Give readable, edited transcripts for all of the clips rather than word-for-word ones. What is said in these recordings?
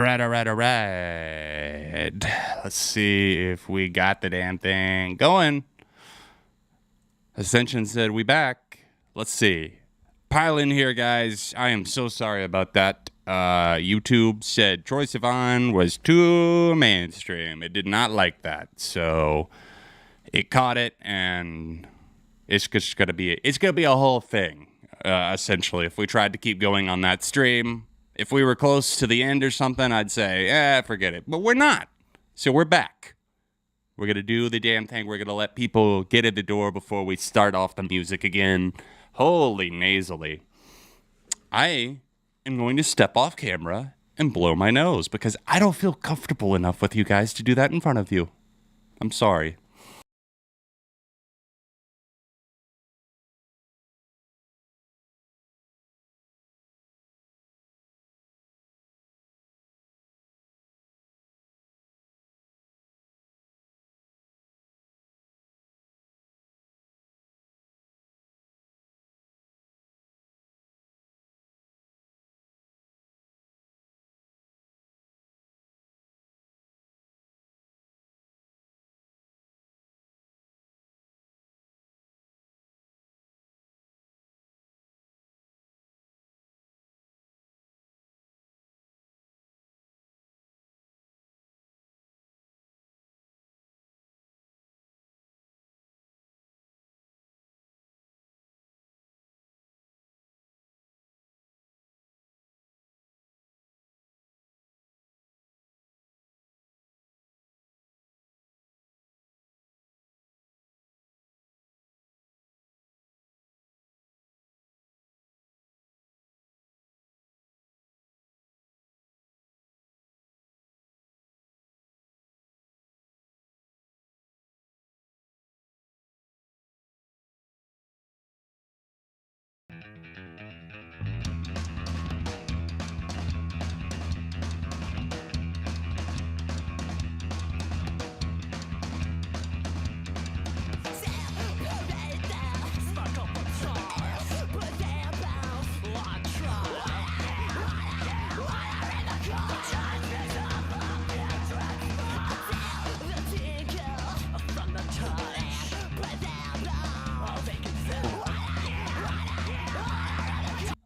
All right. Let's see if we got the damn thing going. Ascension said, we back. Let's see. Pile in here, guys. I am so sorry about that. YouTube said Troye Sivan was too mainstream. It did not like that. So it caught it, and it's just going to be a whole thing, essentially. If we tried to keep going on that stream, if we were close to the end or something, I'd say, forget it. But we're not. So we're back. We're going to do the damn thing. We're going to let people get in the door before we start off the music again. Holy nasally. I am going to step off camera and blow my nose because I don't feel comfortable enough with you guys to do that in front of you. I'm sorry.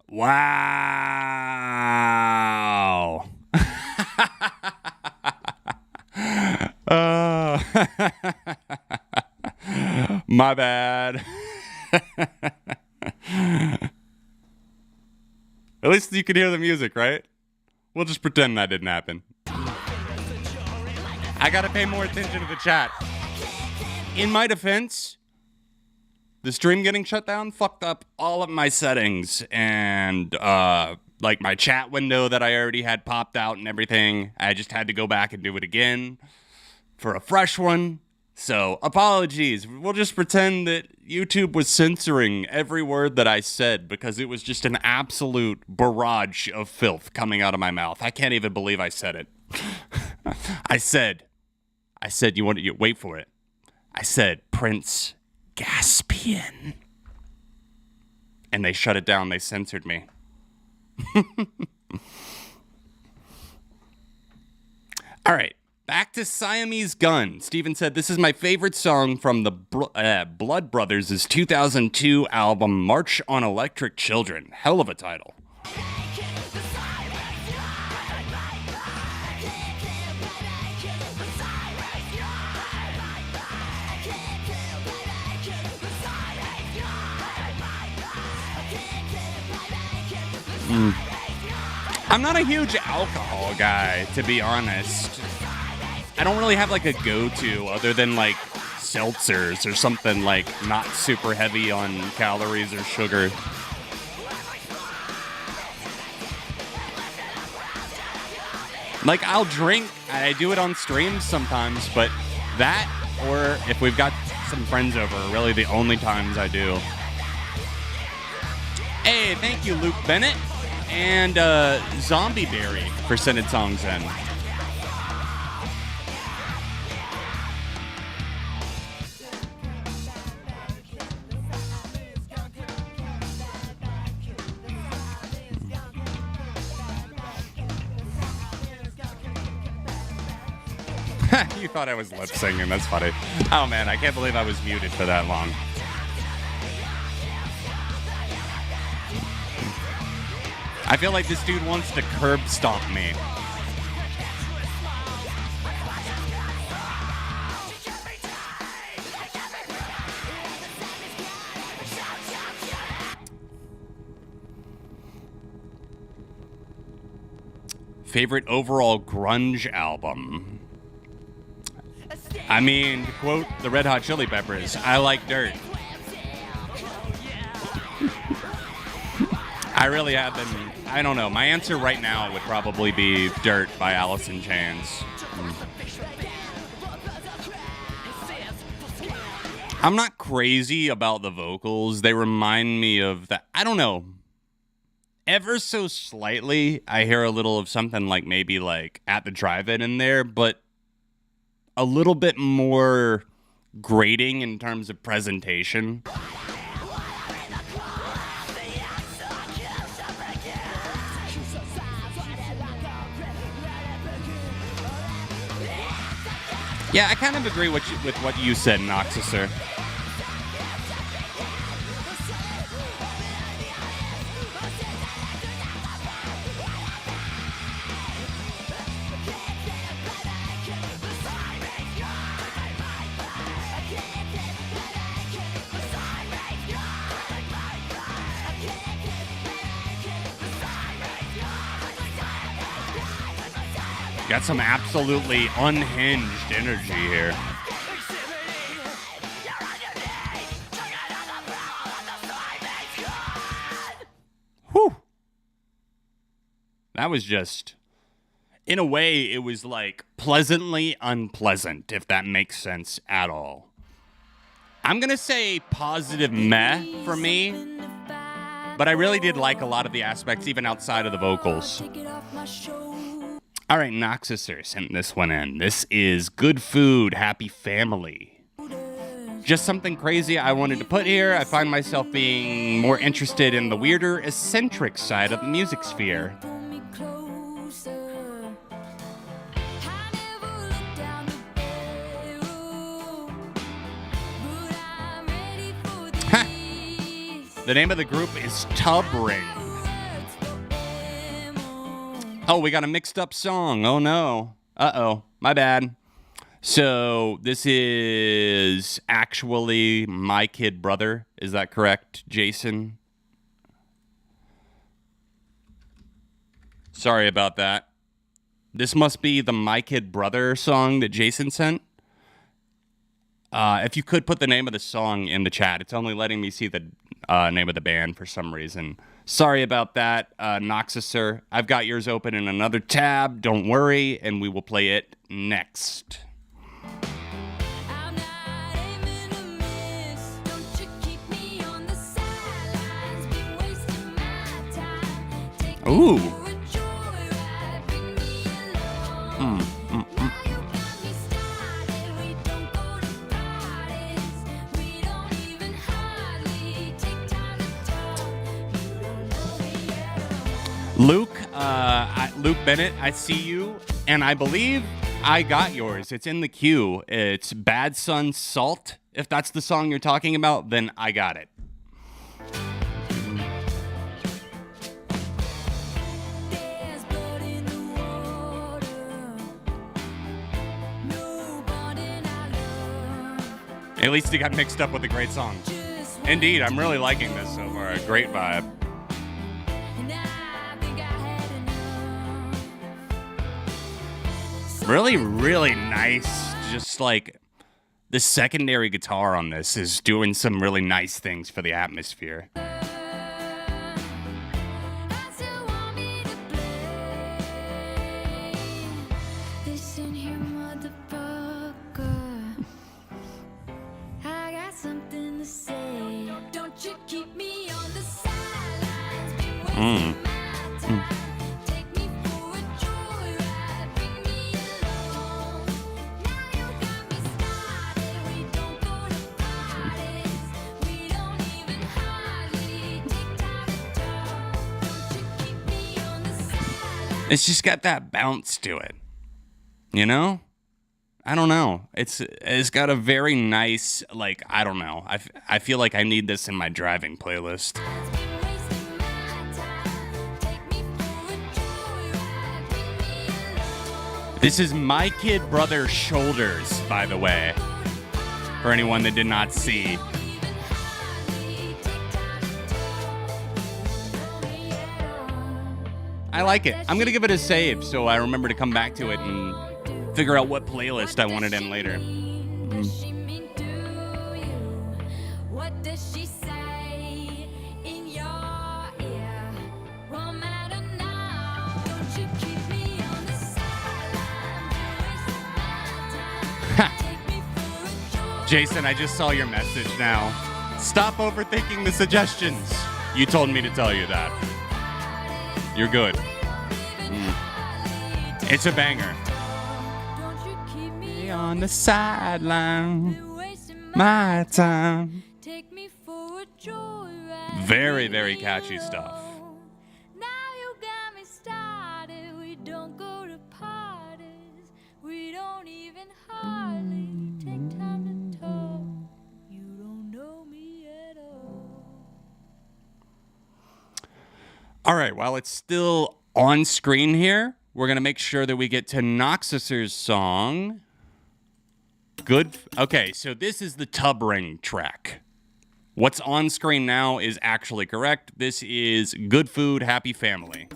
Wow. My bad. At least you could hear the music, right? We'll just pretend that didn't happen. I gotta pay more attention to the chat. In my defense, the stream getting shut down fucked up all of my settings and like my chat window that I already had popped out and everything. I just had to go back and do it again for a fresh one. So apologies. We'll just pretend that YouTube was censoring every word that I said because it was just an absolute barrage of filth coming out of my mouth. I can't even believe I said it. I said, wait for it. I said, Prince Gaspian. And they shut it down. They censored me. All right. Back to Siamese Gun. Steven said, this is my favorite song from the Blood Brothers' 2002 album, March on Electric Children. Hell of a title. I'm not a huge alcohol guy, to be honest. I don't really have like a go-to other than like seltzers or something like not super heavy on calories or sugar. Like I'll drink, I do it on streams sometimes, but that or if we've got some friends over are really the only times I do. Hey, thank you Luke Bennett and Zombie Berry for sending songs in. You thought I was lip singing. That's funny. Oh man, I can't believe I was muted for that long. I feel like this dude wants to curb stomp me. Favorite overall grunge album? I mean, to quote the Red Hot Chili Peppers, I like dirt. I really have been, I don't know. My answer right now would probably be Dirt by Alice in Chains. I'm not crazy about the vocals. They remind me of that. I don't know. Ever so slightly, I hear a little of something like maybe like At the Drive-In in there, but a little bit more grating in terms of presentation. Yeah, I kind of agree with what you said, Noxuser. Got some absolutely unhinged energy here. Whew. That was just, in a way, it was like pleasantly unpleasant, if that makes sense at all. I'm going to say positive meh for me, but I really did like a lot of the aspects, even outside of the vocals. All right, Noxuser sent this one in. This is Good Food, Happy Family. Just something crazy I wanted to put here. I find myself being more interested in the weirder, eccentric side of the music sphere. The name of the group is Tub Ring. Oh, we got a mixed up song. Oh, no. Uh-oh. My bad. So this is actually My Kid Brother. Is that correct, Jason? Sorry about that. This must be the My Kid Brother song that Jason sent. If you could put the name of the song in the chat. It's only letting me see the name of the band for some reason. Sorry about that, Noxuser. I've got yours open in another tab. Don't worry, and we will play it next. Ooh. Luke Bennett, I see you, and I believe I got yours. It's in the queue. It's Bad Son Salt. If that's the song you're talking about, then I got it. At least it got mixed up with a great song. Indeed, I'm really liking this so far. A great vibe. Really, really nice. Just like the secondary guitar on this is doing some really nice things for the atmosphere. It's just got that bounce to it, you know? I don't know. It's got a very nice, like, I don't know. I feel like I need this in my driving playlist. This is My Kid Brother Shoulders, by the way, for anyone that did not see. I like it. I'm going to give it a save so I remember to come back to it and figure out what playlist I want it in later. Jason, I just saw your message now. Stop overthinking the suggestions. You told me to tell you that. You're good. It's a banger. On the sideline, my time. Very, very catchy stuff. Now you got me started. We don't go to parties. We don't even hardly take time to talk. You don't know me at all. All right, while it's still on screen here, we're going to make sure that we get to Noxus's song. Good. Okay, so this is the Tub Ring track. What's on screen now is actually correct. This is Good Food, Happy Family.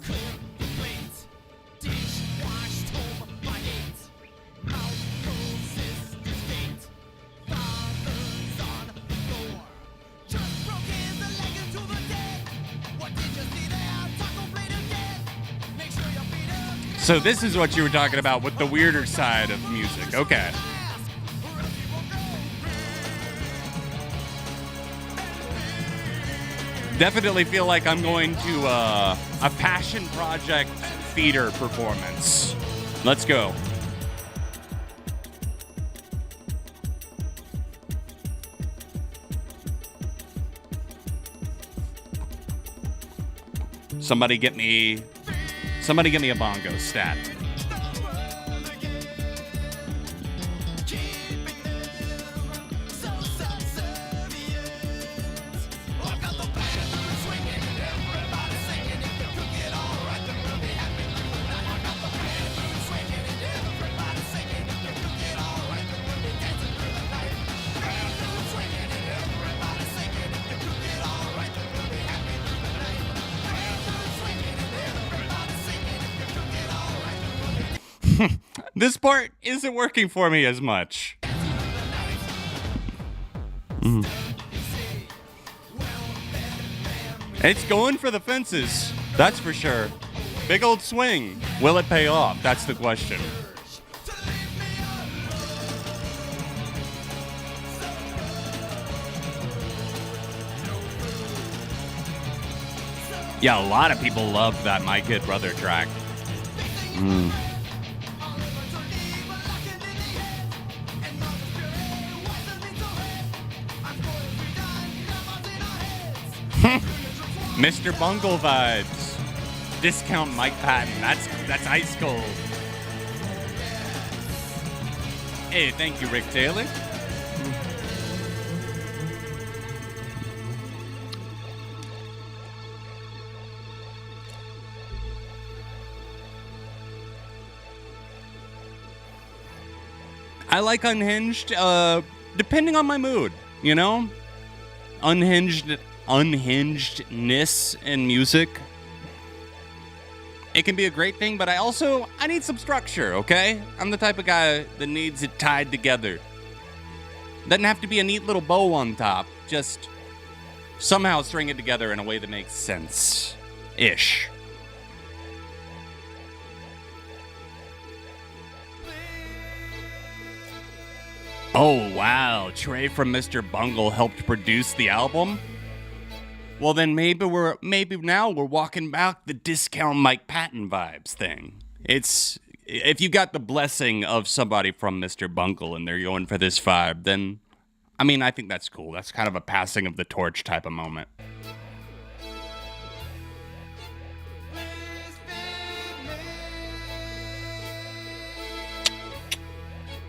So this is what you were talking about with the weirder side of music. Okay. Definitely feel like I'm going to a passion project theater performance. Let's go. Somebody get me a bongo stat. This part isn't working for me as much. It's going for the fences, that's for sure. Big old swing. Will it pay off? That's the question. Yeah, a lot of people love that My Kid Brother track. Mr. Bungle vibes. Discount Mike Patton. That's ice cold. Hey, thank you, Rick Taylor. I like Unhinged, depending on my mood, you know? Unhingedness in music. It can be a great thing, but I need some structure, okay? I'm the type of guy that needs it tied together. Doesn't have to be a neat little bow on top. Just somehow string it together in a way that makes sense-ish. Oh, wow. Trey from Mr. Bungle helped produce the album? Well, then maybe now we're walking back the discount Mike Patton vibes thing. It's, if you got the blessing of somebody from Mr. Bungle and they're going for this vibe, then, I mean, I think that's cool. That's kind of a passing of the torch type of moment.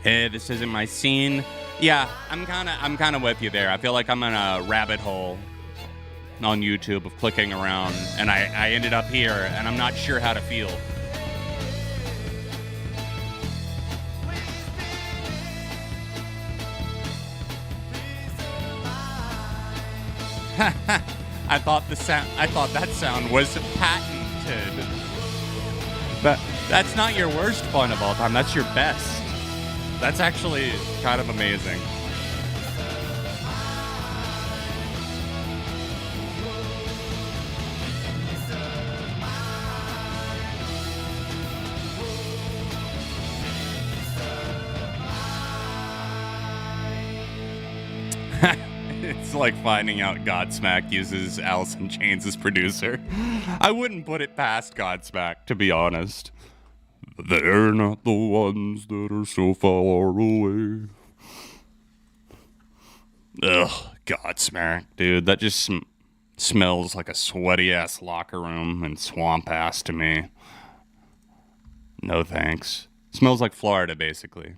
Hey, this isn't my scene. Yeah, I'm kind of with you there. I feel like I'm in a rabbit hole on YouTube of clicking around, and I ended up here, and I'm not sure how to feel. I thought that sound was patented. But that's not your worst fun of all time. That's your best. That's actually kind of amazing. It's like finding out Godsmack uses Alice in Chains as producer. I wouldn't put it past Godsmack, to be honest. They're not the ones that are so far away. Ugh, Godsmack, dude. That just smells like a sweaty-ass locker room and swamp-ass to me. No thanks. Smells like Florida, basically.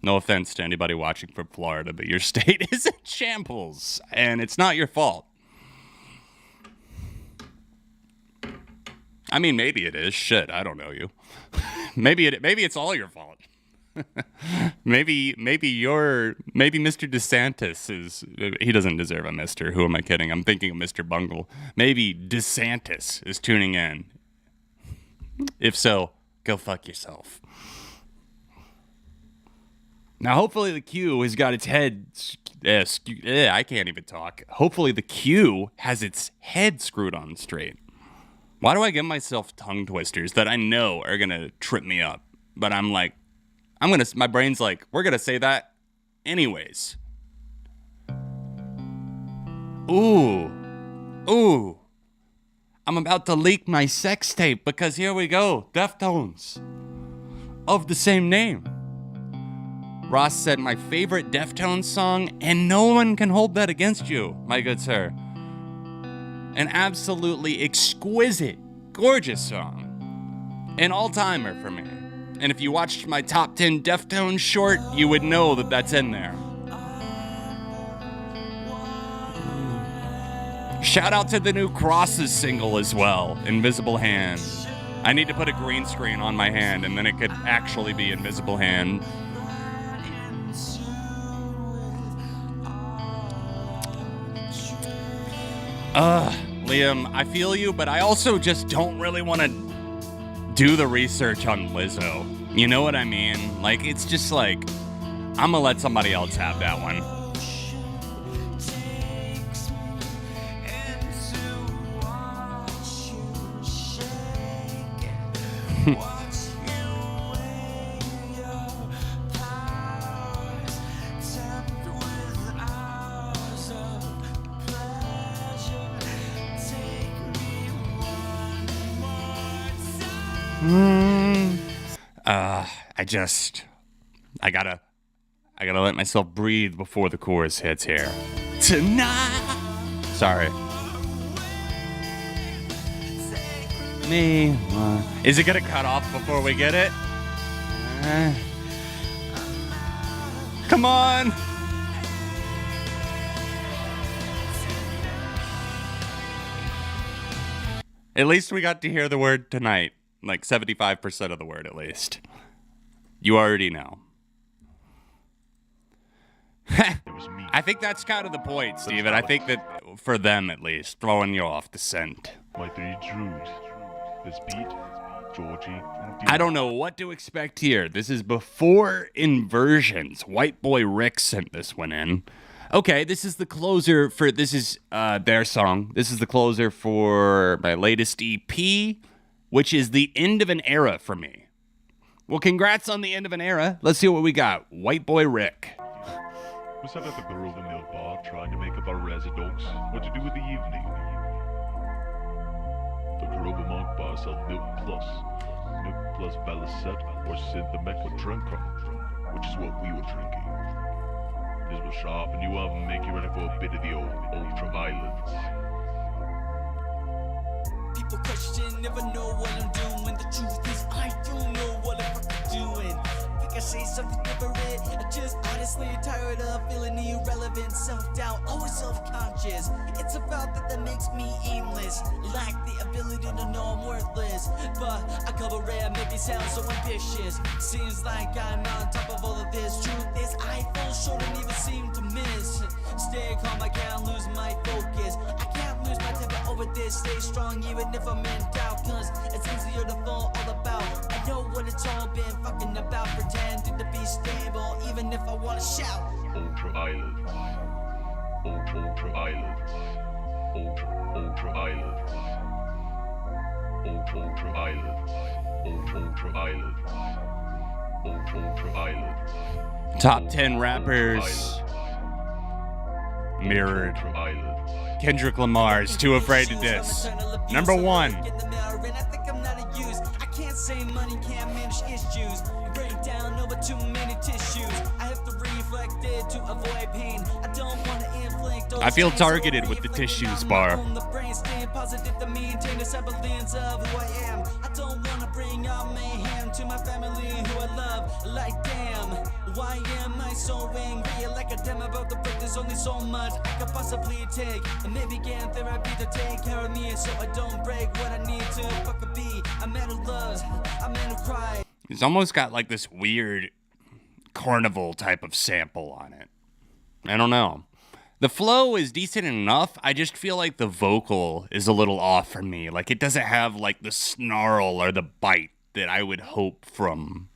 No offense to anybody watching from Florida, but your state is in shambles, and it's not your fault. I mean, maybe it is. Shit, I don't know you. Maybe it's all your fault. maybe Mr. DeSantis is. He doesn't deserve a Mr. Who am I kidding? I'm thinking of Mr. Bungle. Maybe DeSantis is tuning in. If so, go fuck yourself. Now, hopefully the Q has got its head... I can't even talk. Hopefully the Q has its head screwed on straight. Why do I give myself tongue twisters that I know are going to trip me up? But I'm like... My brain's like, we're going to say that anyways. Ooh. I'm about to leak my sex tape because here we go. Deftones. Of the same name. Ross said, my favorite Deftones song, and no one can hold that against you, my good sir. An absolutely exquisite, gorgeous song. An all-timer for me. And if you watched my top 10 Deftones short, you would know that that's in there. Shout out to the new Crosses single as well, Invisible Hand. I need to put a green screen on my hand, and then it could actually be Invisible Hand. Liam, I feel you, but I also just don't really want to do the research on Lizzo. You know what I mean? Like, it's just like, I'm gonna let somebody else have that one. I gotta let myself breathe before the chorus hits here. Tonight. Sorry. Me. Is it gonna cut off before we get it? Come on. At least we got to hear the word tonight. Like 75% of the word, at least. You already know. I think that's kind of the point, Steven. I think that, for them at least, throwing you off the scent. My three Drews. This Pete, Georgie, and Dean. I don't know what to expect here. This is before inversions. White Boy Rick sent this one in. Okay, this is the closer for... This is their song. This is the closer for my latest EP, which is the end of an era for me. Well, congrats on the end of an era. Let's see what we got. White Boy Rick. We sat at the Grove Mill bar trying to make up our residence. What to do with the evening? The Grove Monk bar sold Milk Plus Balicet, or Synthemeca Drinker, which is what we were drinking. This will sharpen you up and make you ready for a bit of the old ultra-violence. People question, never know what I'm doing. The truth is, I don't know what I'm doing. I say something different. I'm just honestly tired of feeling irrelevant, self-doubt, always self-conscious. It's about that makes me aimless, lack the ability to know I'm worthless. But I cover it, make me sound so ambitious. Seems like I'm on top of all of this. Truth is, I fall short and even seem to miss. Stay calm, I can't lose my focus. I can't lose my temper over this. Stay strong even if I'm in doubt, cause it's easier to fall all about. I know what it's all been fucking about, pretending to be stable even if I wanna shout. Ultra Islands. Ultra Islands. Ultra Islands. Ultra Islands. Ultra Islands. Ultra Islands. Top 10 rappers mirrored. Ultra Islands. Kendrick Lamar's Too Afraid to Diss. Number 1. I can't say money can't manage issues. Break down over too many tissues. I have to reflect it to avoid pain. I don't want to inflict. I feel targeted with the tissues bar. The brain staying positive to maintain a semblance of who I am. I don't want to bring out mayhem to my family who I love. Like damn, why am I so angry? Like a damn about the break. There's only so much I could possibly take. And maybe get therapy to take care of me so I don't break what I need to fucking be. A man who loves, a man who cries. It's almost got like this weird carnival type of sample on it. I don't know. The flow is decent enough. I just feel like the vocal is a little off for me. Like it doesn't have like the snarl or the bite that I would hope from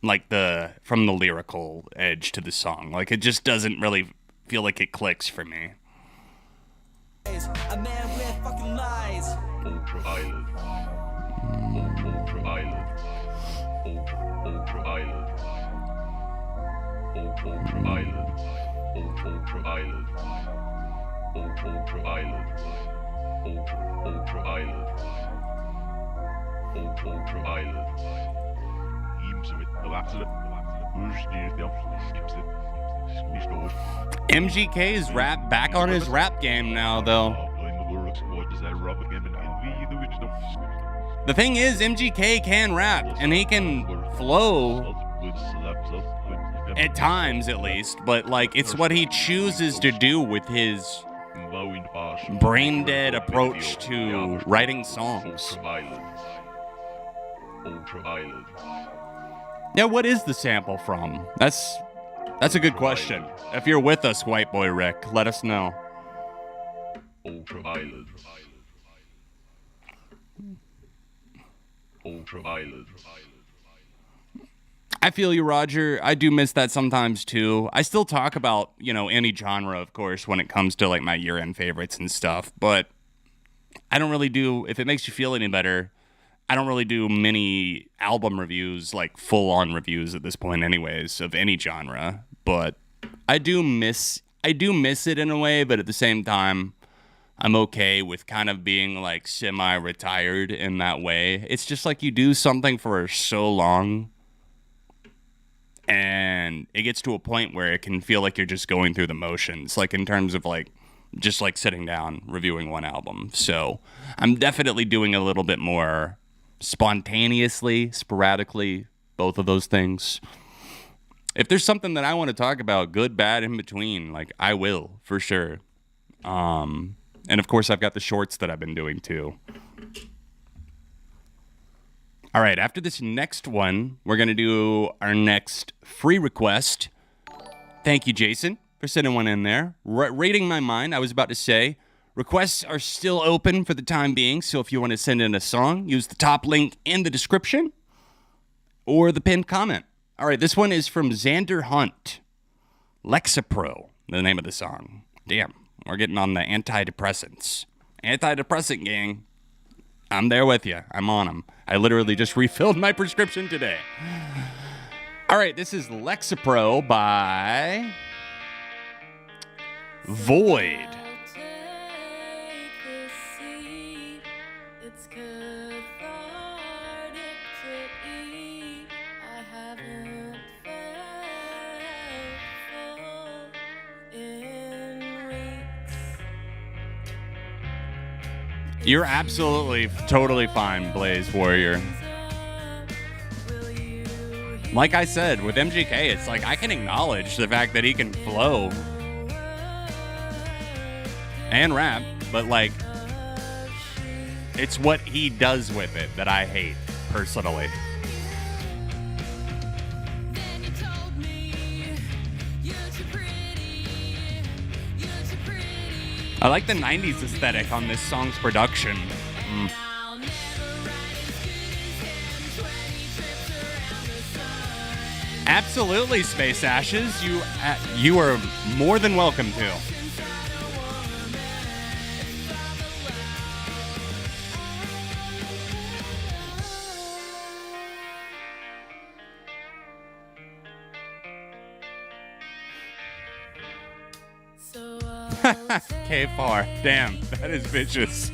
the lyrical edge to the song. Like it just doesn't really feel like it clicks for me. A man with fucking lies. Ultra Islands. Ultra Islands. Ultra Islands. Ultra Islands. Ultra Islands. Ultra Islands. Ultra Islands. Ultra Islands. MGK's rap back on his rap game now, though. The thing is, MGK can rap, and he can flow at times, at least. But like, it's what he chooses to do with his brain-dead approach to writing songs. Yeah, what is the sample from? That's a good question. If you're with us, White Boy Rick, let us know. Ultra Islands. Ultra Islands. I feel you, Roger. I do miss that sometimes too. I still talk about, any genre, of course, when it comes to like my year-end favorites and stuff, but I don't really do, if it makes you feel any better, I don't really do many album reviews, like full-on reviews at this point anyways, of any genre, but I do miss it in a way, but at the same time, I'm okay with kind of being like semi-retired in that way. It's just like you do something for so long and it gets to a point where it can feel like you're just going through the motions, like in terms of like just like sitting down reviewing one album. So I'm definitely doing a little bit more spontaneously, sporadically, both of those things. If there's something that I want to talk about, good, bad, in between, like I will for sure. And of course, I've got the shorts that I've been doing too. All right, after this next one, we're going to do our next free request. Thank you, Jason, for sending one in there. Reading my mind, I was about to say, requests are still open for the time being, so if you want to send in a song, use the top link in the description or the pinned comment. All right, this one is from Xander Hunt. Lexapro, the name of the song. Damn, we're getting on the antidepressants. Antidepressant gang. I'm there with you. I'm on them. I literally just refilled my prescription today. All right, this is Lexapro by Void. You're absolutely, totally fine, Blaze Warrior. Like I said, with MGK, it's like I can acknowledge the fact that he can flow and rap, but like, it's what he does with it that I hate, personally. I like the 90s aesthetic on this song's production. Absolutely, Space Ashes. You are more than welcome to. K-Far. Damn, that is vicious.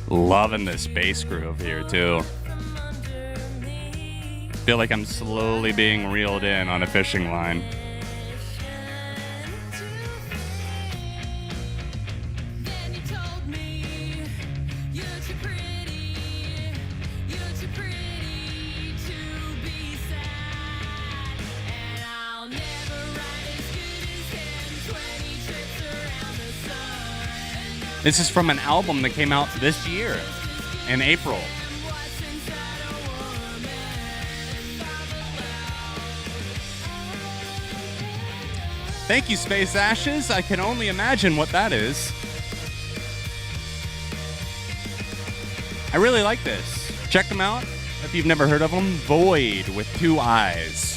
Loving this bass groove here, too. Feel like I'm slowly being reeled in on a fishing line. This is from an album that came out this year, in April. Thank you, Space Ashes. I can only imagine what that is. I really like this. Check them out if you've never heard of them. Void with 2 eyes.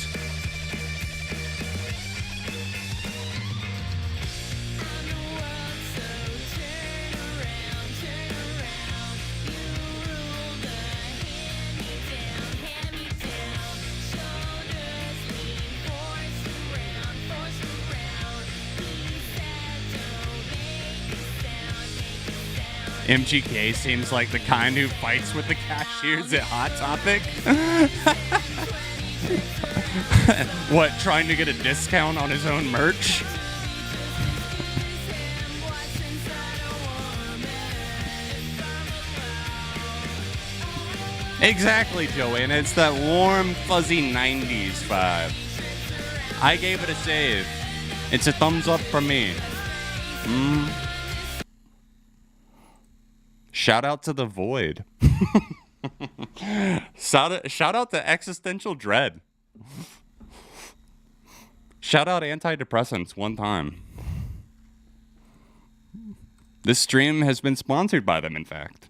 MGK seems like the kind who fights with the cashiers at Hot Topic. What, trying to get a discount on his own merch? Exactly, Joanna. It's that warm, fuzzy 90s vibe. I gave it a save. It's a thumbs up from me. Shout out to The Void. Shout out to Existential Dread. Shout out antidepressants one time. This stream has been sponsored by them, in fact.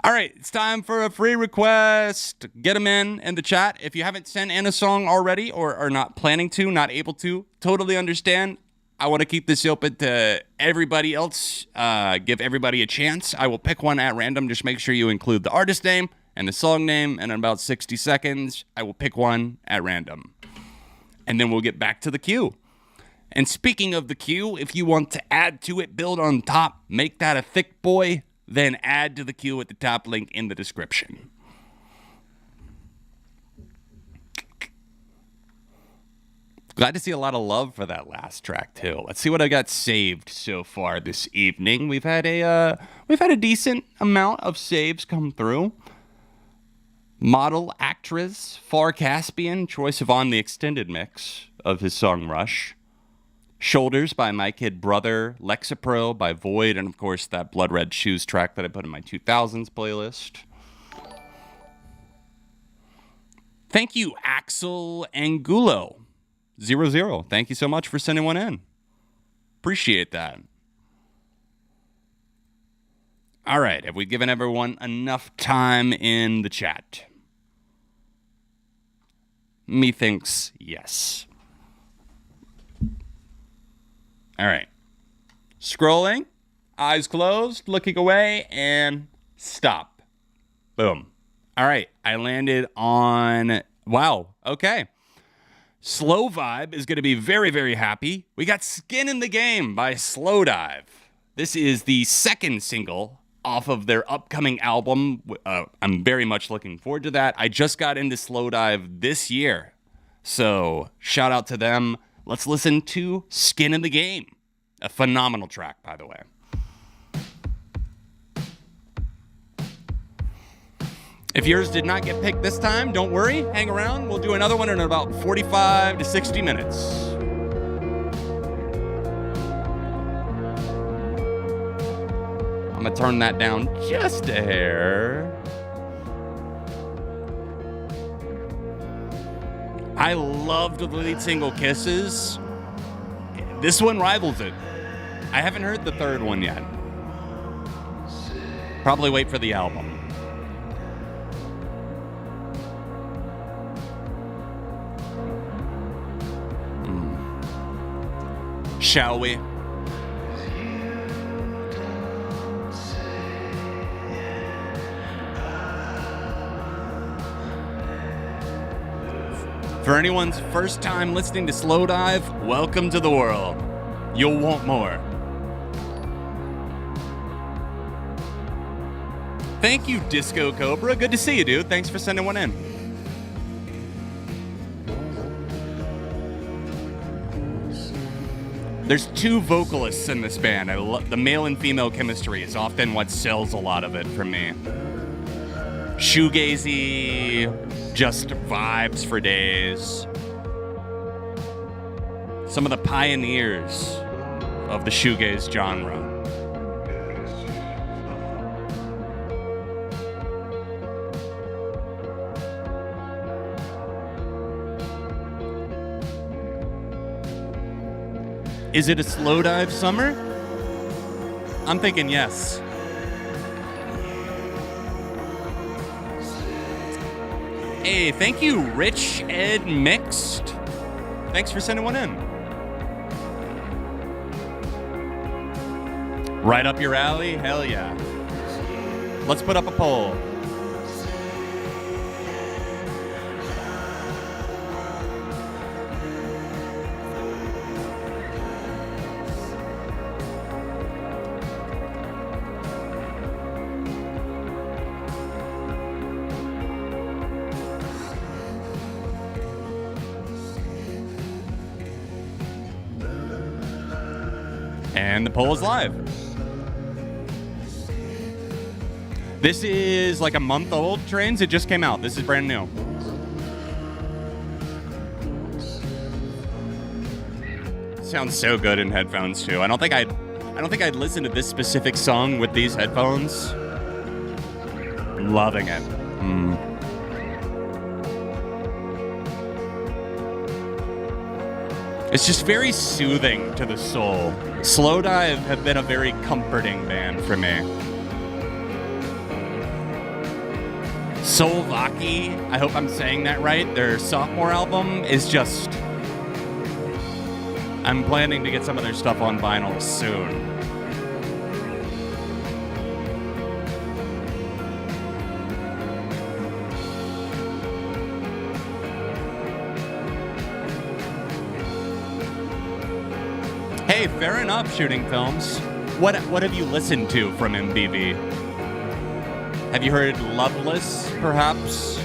All right, it's time for a free request. Get them in the chat. If you haven't sent in a song already or are not planning to, not able to, totally understand. I want to keep this open to everybody else, give everybody a chance. I will pick one at random. Just make sure you include the artist name and the song name. And in about 60 seconds, I will pick one at random. And then we'll get back to the queue. And speaking of the queue, if you want to add to it, build on top, make that a thick boy, then add to the queue at the top link in the description. Glad to see a lot of love for that last track too. Let's see what I got saved so far this evening. We've had a decent amount of saves come through. Model, actress, Far Caspian, Troye Sivan, the extended mix of his song Rush. Shoulders by My Kid Brother, Lexapro by Void, and of course that Blood Red Shoes track that I put in my 2000s playlist. Thank you, Axel Angulo. 00. Thank you so much for sending one in. Appreciate that. All right. Have we given everyone enough time in the chat? Methinks yes. All right. Scrolling. Eyes closed. Looking away. And stop. Boom. All right. I landed on... Wow. Okay. Slow Vibe is going to be very, very happy. We got Skin in the Game by Slow Dive. This is the second single off of their upcoming album. I'm very much looking forward to that. I just got into Slow Dive this year. So shout out to them. Let's listen to Skin in the Game. A phenomenal track, by the way. If yours did not get picked this time, don't worry. Hang around. We'll do another one in about 45 to 60 minutes. I'm going to turn that down just a hair. I loved the lead single, Kisses. This one rivals it. I haven't heard the third one yet. Probably wait for the album. Shall we? For anyone's first time listening to Slow Dive, welcome to the world. You'll want more. Thank you, Disco Cobra. Good to see you, dude. Thanks for sending one in. There's two vocalists in this band. The male and female chemistry is often what sells a lot of it for me. Shoegazy, just vibes for days. Some of the pioneers of the shoegaze genre. Is it a slow dive summer? I'm thinking yes. Hey, thank you, Rich Ed Mixed. Thanks for sending one in. Right up your alley? Hell yeah. Let's put up a poll. And the poll is live. This is like a month old, Trains. It just came out. This is brand new. Sounds so good in headphones too. I don't think I'd listen to this specific song with these headphones. Loving it. It's just very soothing to the soul. Slow Dive have been a very comforting band for me. Solvaki, I hope I'm saying that right, their sophomore album is just... I'm planning to get some of their stuff on vinyl soon. Hey, fair enough, Shooting Films. What have you listened to from MBV? Have you heard Loveless, perhaps?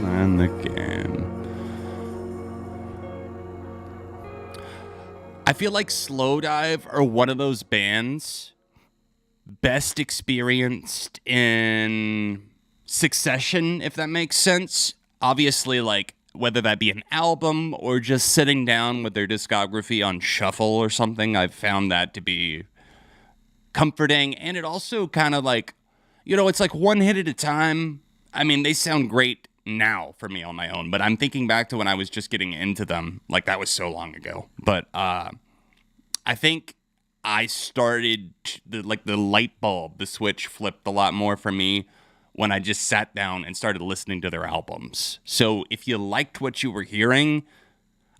And again. I feel like Slow Dive are one of those bands best experienced in succession, if that makes sense. Obviously, like, whether that be an album or just sitting down with their discography on shuffle or something, I've found that to be comforting. And it also kind of like, you know, it's like one hit at a time. I mean, they sound great now for me on my own, but I'm thinking back to when I was just getting into them. Like, that was so long ago. But I think I started, the light bulb, the switch flipped a lot more for me when I just sat down and started listening to their albums. So if you liked what you were hearing,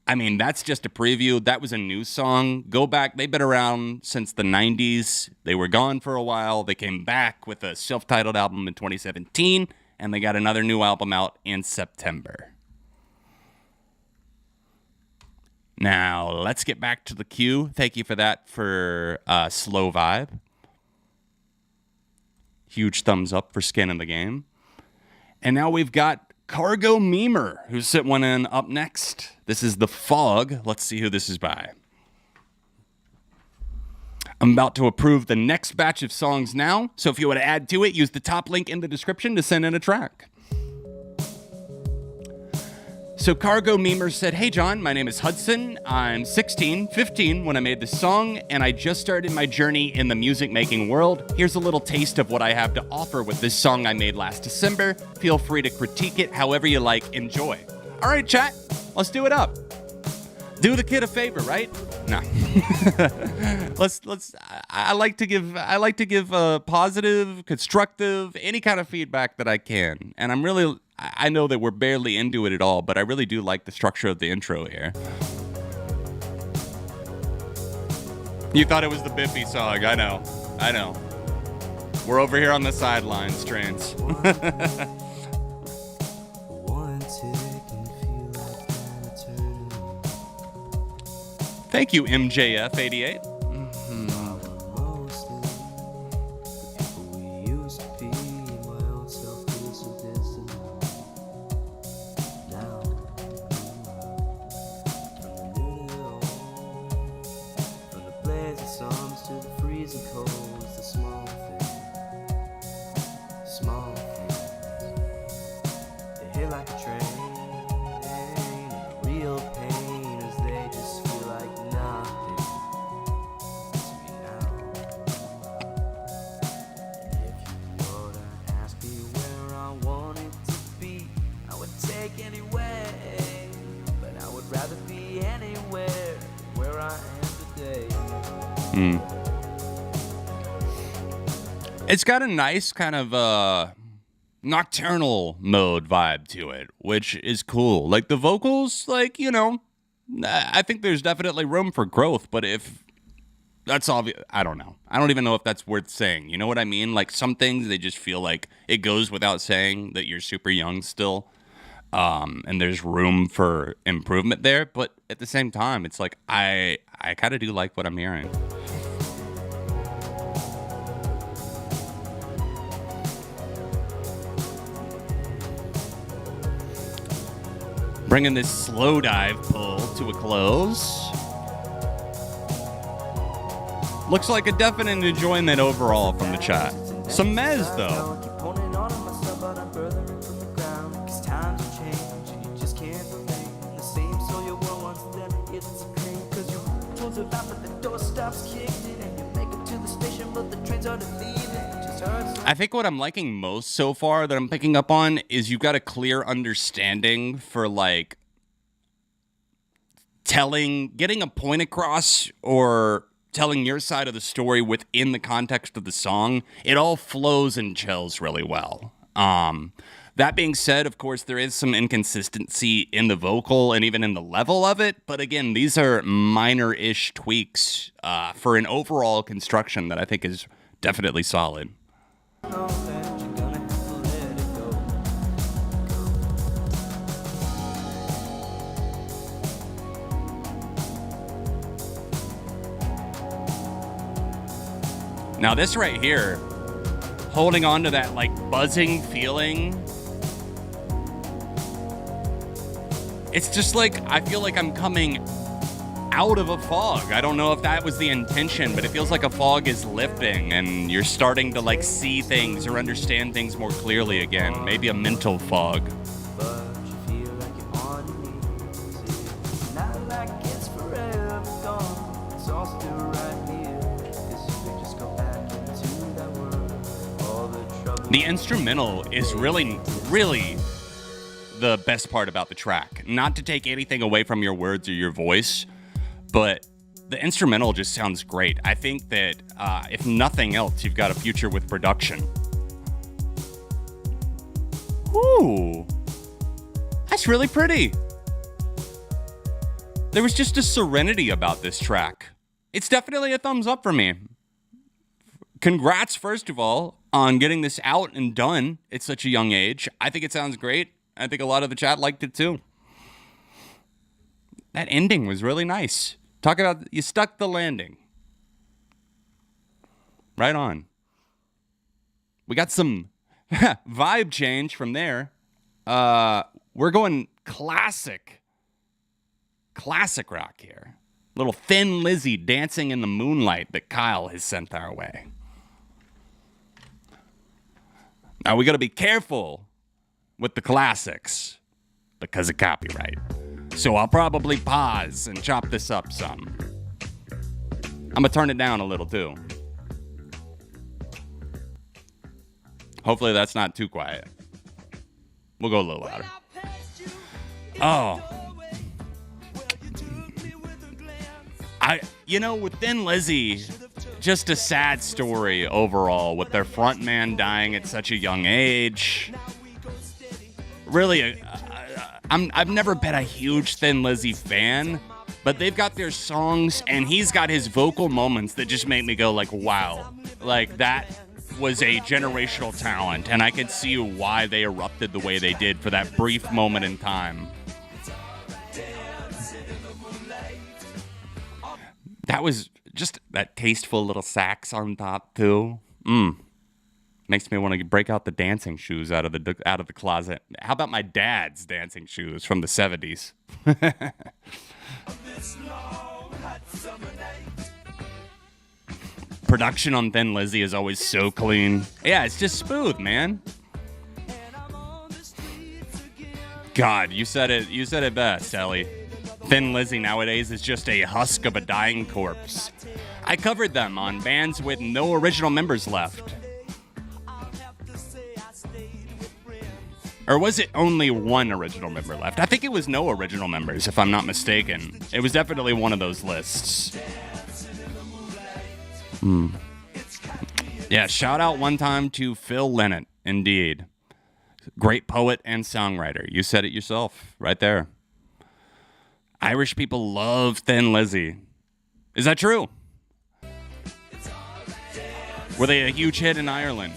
I mean, that's just a preview. That was a new song. Go back. They've been around since the 90s. They were gone for a while. They came back with a self-titled album in 2017, and they got another new album out in September. Now, let's get back to the queue. Thank you for that for Slow Vibe. Huge thumbs up for Skin in the Game. And now we've got Cargo Memer, who's sent one in up next. This is The Fog. Let's see who this is by. I'm about to approve the next batch of songs now, so if you want to add to it, use the top link in the description to send in a track. So Cargo Memer said, "Hey John, my name is Hudson. I'm 15 when I made this song, and I just started my journey in the music making world. Here's a little taste of what I have to offer with this song I made last December. Feel free to critique it however you like. Enjoy." All right, chat, let's do it up. Do the kid a favor, right? No. let's. I like to give positive, constructive, any kind of feedback that I can, and I know that we're barely into it at all, but I really do like the structure of the intro here. You thought it was the Biffy song. I know. We're over here on the sidelines, Trains. Thank you, MJF88. It's got a nice kind of nocturnal mode vibe to it, which is cool. Like the vocals, like, you know, I think there's definitely room for growth, but if that's obvious, I don't know. I don't even know if that's worth saying. You know what I mean? Like some things, they just feel like it goes without saying that you're super young still. And there's room for improvement there, but at the same time, it's like I kind of do like what I'm hearing. Bringing this slow dive pull to a close. Looks like a definite enjoyment overall from the chat. Some mez though. I think what I'm liking most so far that I'm picking up on is you've got a clear understanding for like getting a point across or telling your side of the story within the context of the song. It all flows and gels really well. That being said, of course, there is some inconsistency in the vocal and even in the level of it. But again, these are minor-ish tweaks for an overall construction that I think is definitely solid. Now this right here, holding on to that like buzzing feeling, it's just like, I feel like I'm coming out of a fog. I don't know if that was the intention, but it feels like a fog is lifting and you're starting to like see things or understand things more clearly again. Maybe a mental fog. The instrumental is really, really the best part about the track. Not to take anything away from your words or your voice, but the instrumental just sounds great. I think that if nothing else, you've got a future with production. Ooh, that's really pretty. There was just a serenity about this track. It's definitely a thumbs up for me. Congrats, first of all, on getting this out and done at such a young age. I think it sounds great. I think a lot of the chat liked it too. That ending was really nice. Talk about, you stuck the landing. Right on. We got some vibe change from there. We're going classic rock here. Little Thin Lizzy dancing in the moonlight that Kyle has sent our way. Now we got to be careful with the classics because of copyright. So I'll probably pause and chop this up some. I'm going to turn it down a little too. Hopefully that's not too quiet. We'll go a little louder. Oh. With Thin Lizzy, just a sad story overall with their frontman dying at such a young age. Really, I've never been a huge Thin Lizzy fan, but they've got their songs and he's got his vocal moments that just make me go like, wow, like that was a generational talent, and I could see why they erupted the way they did for that brief moment in time. That was just that tasteful little sax on top too. Makes me want to break out the dancing shoes out of the closet. How about my dad's dancing shoes from the 70s? Production on Thin Lizzy is always so clean. Yeah, it's just smooth, man. God, you said it best, Ellie. Thin Lizzy nowadays is just a husk of a dying corpse. I covered them on bands with no original members left. Or was it only one original member left? I think it was no original members, if I'm not mistaken. It was definitely one of those lists. Yeah, shout out one time to Phil Lynott, indeed. Great poet and songwriter. You said it yourself, right there. Irish people love Thin Lizzy. Is that true? Were they a huge hit in Ireland?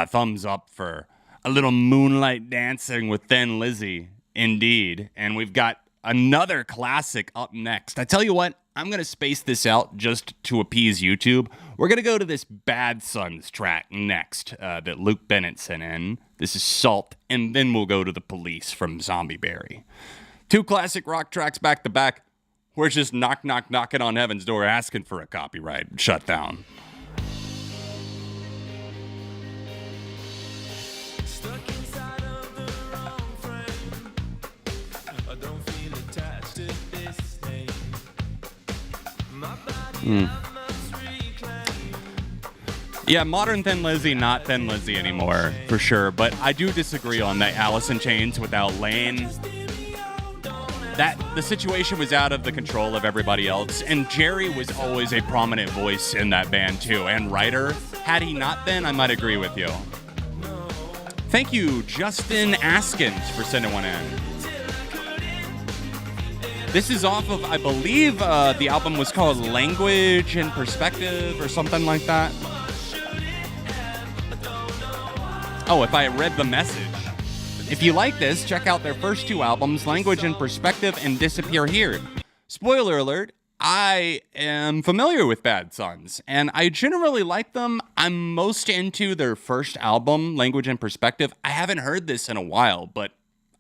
Thumbs up for a little moonlight dancing with Thin Lizzy, indeed. And we've got another classic up next. I tell you what, I'm going to space this out just to appease YouTube. We're going to go to this Bad Sons track next that Luke Bennett sent in. This is Salt, and then we'll go to The Police from Zombie Berry. Two classic rock tracks back to back. We're just knocking on heaven's door asking for a copyright shutdown. Yeah, modern Thin Lizzy, not Thin Lizzy anymore, for sure. But I do disagree on that Alice in Chains without Lane. The situation was out of the control of everybody else, and Jerry was always a prominent voice in that band too, and writer. Had he not been, I might agree with you. Thank you, Justin Askins, for sending one in. This is off of, I believe, the album was called Language and Perspective or something like that. Oh, if I read the message. If you like this, check out their first two albums, Language and Perspective and Disappear Here. Spoiler alert, I am familiar with Bad Sons, and I generally like them. I'm most into their first album, Language and Perspective. I haven't heard this in a while, but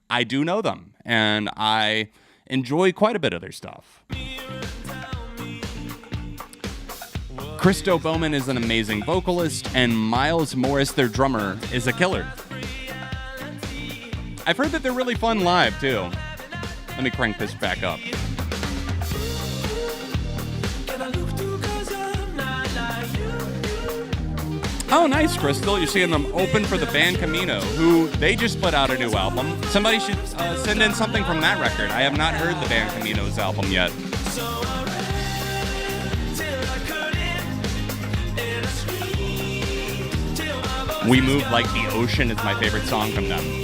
I do know them, and I enjoy quite a bit of their stuff. Christo Bowman is an amazing vocalist, and Miles Morris, their drummer, is a killer. I've heard that they're really fun live, too. Let me crank this back up. Oh, nice, Crystal. You're seeing them open for the band Camino, who they just put out a new album. Somebody should send in something from that record. I have not heard the band Camino's album yet. We Move Like the Ocean is my favorite song from them.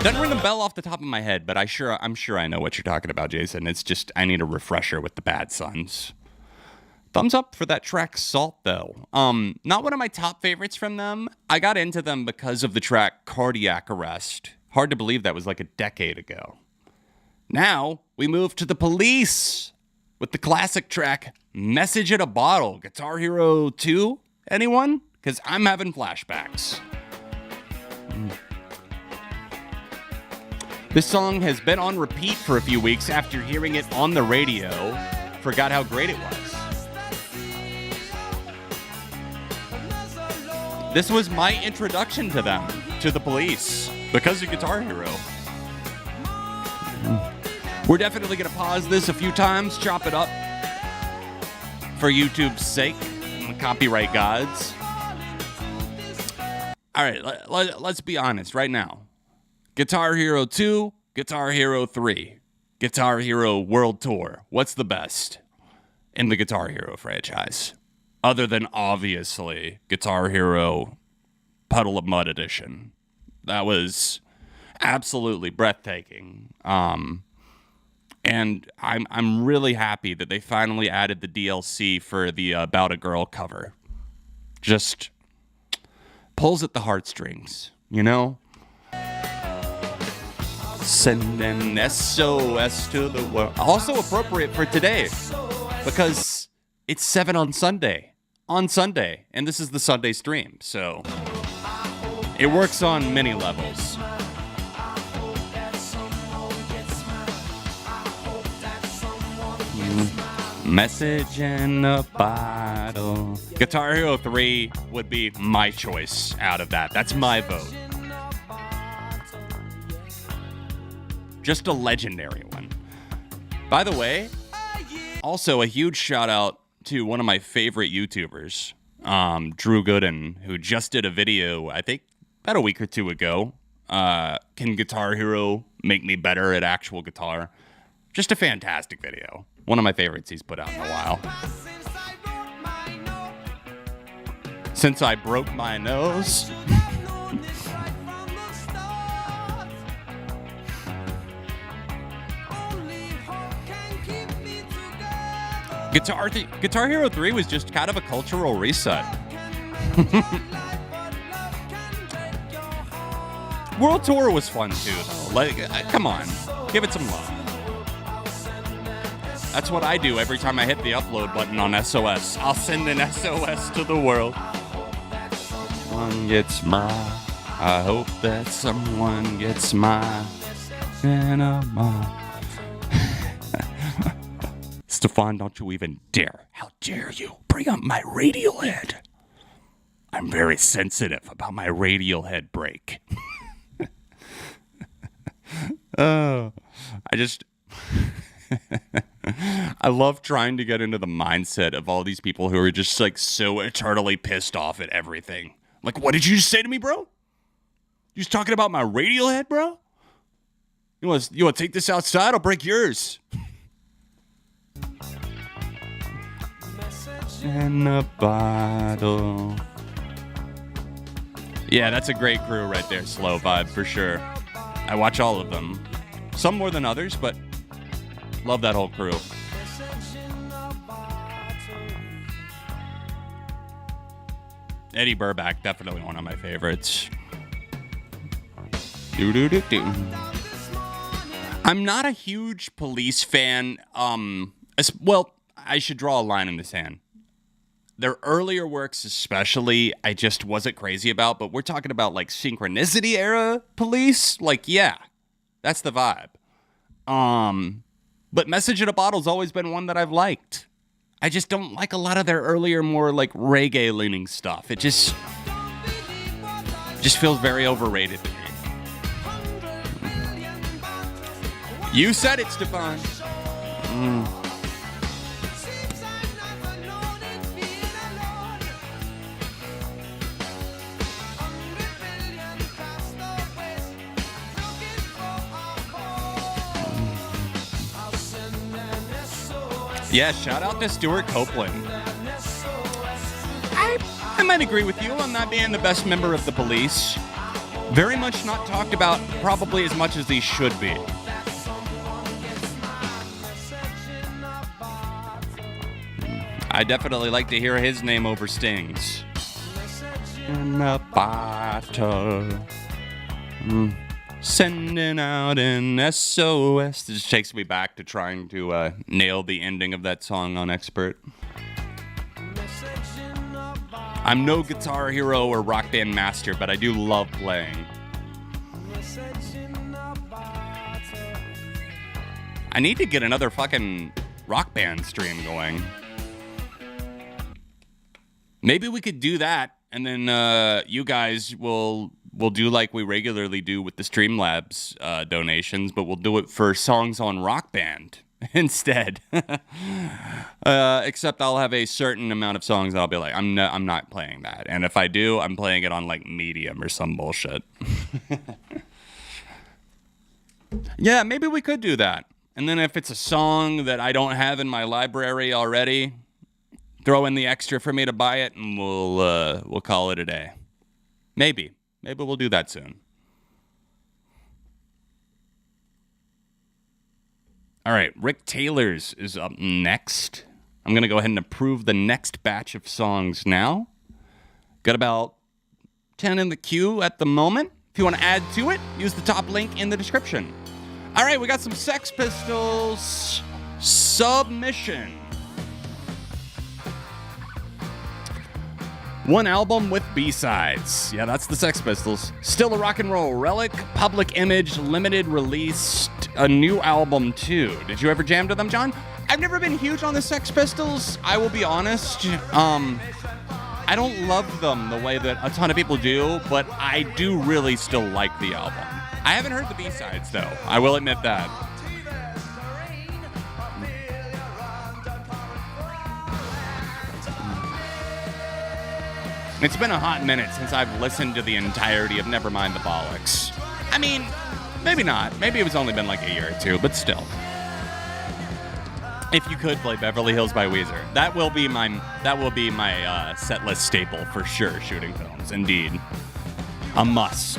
Doesn't ring a bell off the top of my head, but I'm sure I know what you're talking about, Jason. It's just I need a refresher with the Bad Sons. Thumbs up for that track Salt, though. Not one of my top favorites from them. I got into them because of the track Cardiac Arrest. Hard to believe that was like a decade ago. Now, we move to The Police with the classic track Message in a Bottle, Guitar Hero 2. Anyone? Because I'm having flashbacks. This song has been on repeat for a few weeks after hearing it on the radio. Forgot how great it was. This was my introduction to them, to the Police, because of Guitar Hero. We're definitely going to pause this a few times, chop it up for YouTube's sake and the copyright gods. All right, let's be honest right now. Guitar Hero 2, Guitar Hero 3, Guitar Hero World Tour. What's the best in the Guitar Hero franchise? Other than, obviously, Guitar Hero Puddle of Mud Edition. That was absolutely breathtaking. And I'm really happy that they finally added the DLC for the About a Girl cover. Just pulls at the heartstrings, you know? Send an SOS to the world. Also appropriate for today, because it's 7 on Sunday, and this is the Sunday stream, so it works on many levels. Message in a bottle. Guitar Hero 3 would be my choice out of that. That's my vote. Just a legendary one. By the way, also a huge shout out to one of my favorite YouTubers, Drew Gooden, who just did a video, I think, about a week or two ago. Can Guitar Hero make me better at actual guitar? Just a fantastic video. One of my favorites he's put out in a while. Since I broke my nose. Guitar Hero 3 was just kind of a cultural reset. World Tour was fun too, though. Like, come on, give it some love. That's what I do every time I hit the upload button on SOS. I'll send an SOS to the world. One gets my. I hope that someone gets my. Stefan, don't you even dare. How dare you bring up my radial head? I'm very sensitive about my radial head break. Oh, I love trying to get into the mindset of all these people who are just like so eternally pissed off at everything. Like, what did you just say to me, bro? You was talking about my radial head, bro? You want to take this outside? I'll break yours. In a bottle. Yeah, that's a great crew right there. Slow Vibe for sure. I watch all of them. Some more than others, but love that whole crew. Eddie Burback, definitely one of my favorites. I'm not a huge Police fan. Well, I should draw a line in the sand. Their earlier works especially, I just wasn't crazy about, but we're talking about like Synchronicity era Police. Like, yeah, that's the vibe. But Message in a Bottle's always been one that I've liked. I just don't like a lot of their earlier, more like reggae-leaning stuff. It just feels very overrated to me. You said it, Stefan. Yeah, shout out to Stuart Copeland. I might agree with you on not being the best member of the Police. Very much not talked about probably as much as he should be. I definitely like to hear his name over Sting's. In a bottle. Sending out an SOS. It just takes me back to trying to nail the ending of that song on Expert. I'm no guitar hero or rock band master, but I do love playing. I need to get another fucking rock band stream going. Maybe we could do that, and then you guys will do like we regularly do with the Streamlabs donations, but we'll do it for songs on Rock Band instead. Except I'll have a certain amount of songs that I'll be like, I'm not playing that, and if I do, I'm playing it on like Medium or some bullshit. Yeah, maybe we could do that. And then if it's a song that I don't have in my library already, throw in the extra for me to buy it, and we'll call it a day. Maybe we'll do that soon. All right, Rick Taylor's is up next. I'm gonna go ahead and approve the next batch of songs now. Got about 10 in the queue at the moment. If you want to add to it, use the top link in the description. All right, we got some Sex Pistols Submission. One album with B-sides. Yeah, that's the Sex Pistols. Still a rock and roll relic. Public Image Limited released a new album too. Did you ever jam to them, John? I've never been huge on the Sex Pistols. I will be honest. I don't love them the way that a ton of people do, but I do really still like the album. I haven't heard the B-sides, though. I will admit that. It's been a hot minute since I've listened to the entirety of Nevermind the Bollocks. I mean, maybe not. Maybe it was only been like a year or two, but still. If you could play Beverly Hills by Weezer, that will be my set list staple for sure. Shooting films, indeed, a must.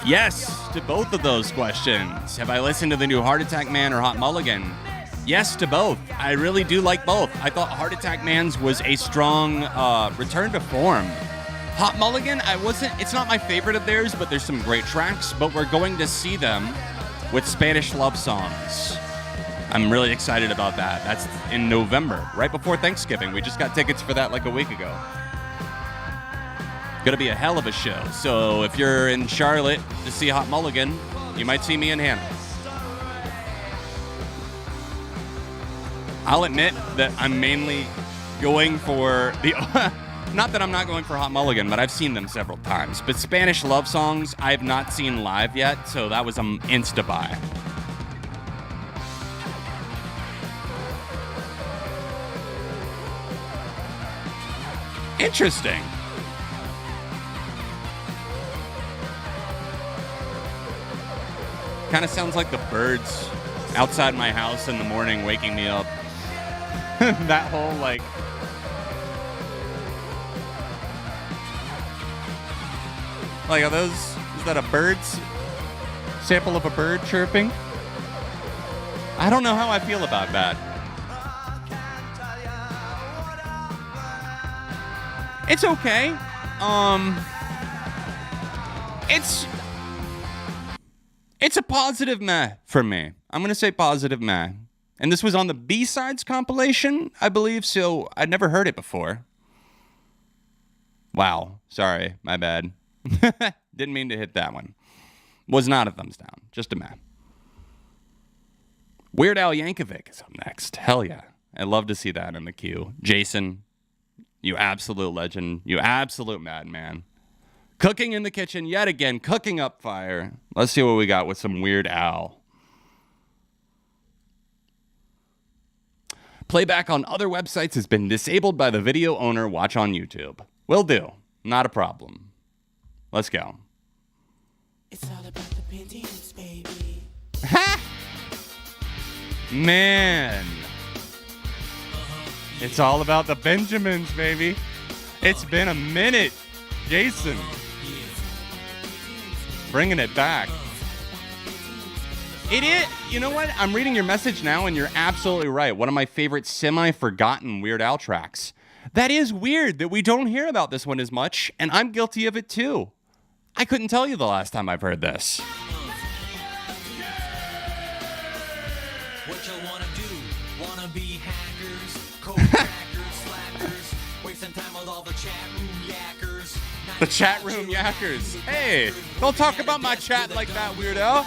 Yes to both of those questions. Have I listened to the new Heart Attack Man or Hot Mulligan? Yes to both. I really do like both. I thought Heart Attack Man's was a strong return to form. Hot Mulligan, it's not my favorite of theirs, but there's some great tracks, but we're going to see them with Spanish love songs. I'm really excited about that. That's in November, right before Thanksgiving. We just got tickets for that like a week ago. Gonna be a hell of a show. So if you're in Charlotte to see Hot Mulligan, you might see me in Hannah. I'll admit that I'm mainly going for the... Not that I'm not going for Hot Mulligan, but I've seen them several times. But Spanish love songs, I have not seen live yet, so that was an insta-buy. Interesting. Kind of sounds like the birds outside my house in the morning waking me up. That whole, like... Like, is that a bird's sample of a bird chirping? I don't know how I feel about that. It's okay. It's a positive meh for me. I'm going to say positive meh. And this was on the B-sides compilation, I believe, so I'd never heard it before. Wow. Sorry. My bad. Didn't mean to hit that one. Was not a thumbs down. Just a meh. Weird Al Yankovic is up next. Hell yeah. I'd love to see that in the queue. Jason, you absolute legend. You absolute madman. Cooking in the kitchen yet again. Cooking up fire. Let's see what we got with some Weird Al. Playback on other websites has been disabled by the video owner. Watch on YouTube. Will do. Not a problem. Let's go. It's all about the paintings, baby. Ha! Man. It's all about the Benjamins, baby. It's been a minute. Jason. Bringing it back. It is. You know what? I'm reading your message now, and you're absolutely right. One of my favorite semi-forgotten Weird Al tracks. That is weird that we don't hear about this one as much, and I'm guilty of it too. I couldn't tell you the last time I've heard this. What you wanna do? Wanna be hackers, code-crackers, slackers, wasting time with all the chat room yackers. The chat room yackers. Hey, don't talk about my chat like that, weirdo.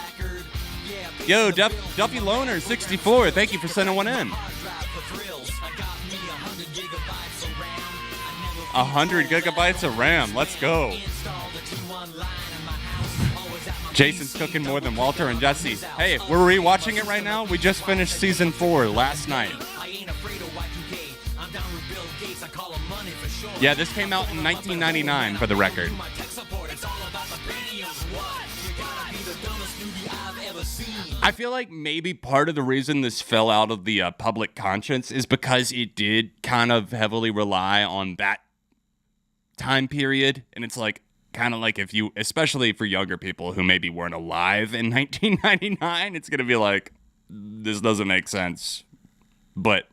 Yo, Duffy Loner 64, thank you for sending one in. 100 gigabytes of RAM, let's go. Jason's cooking more than Walter and Jesse. Hey, we're rewatching it right now. We just finished season 4 last night. Yeah, this came out in 1999 for the record. I feel like maybe part of the reason this fell out of the public conscience is because it did kind of heavily rely on that time period. And it's like, kind of like if you, especially for younger people who maybe weren't alive in 1999, it's going to be like, this doesn't make sense. But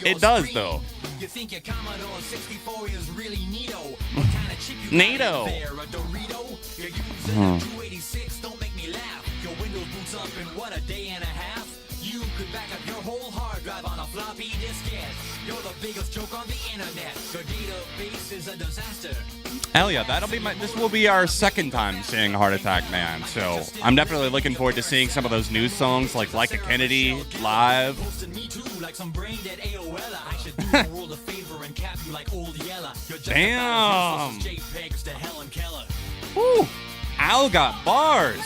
it does, though. You think your Commodore 64 is really neato? What kind of chip you NATO. got there? A Dorito? You're using a 286, don't make me laugh. Your Windows boots up in what, a day and a half? You could back up your whole hard drive on a floppy diskette. You're the biggest joke on the internet. Your database is a disaster. Hell yeah, this will be our second time seeing Heart Attack Man, so I'm definitely looking forward to seeing some of those new songs like a Kennedy live. Damn. Woo. Al got bars.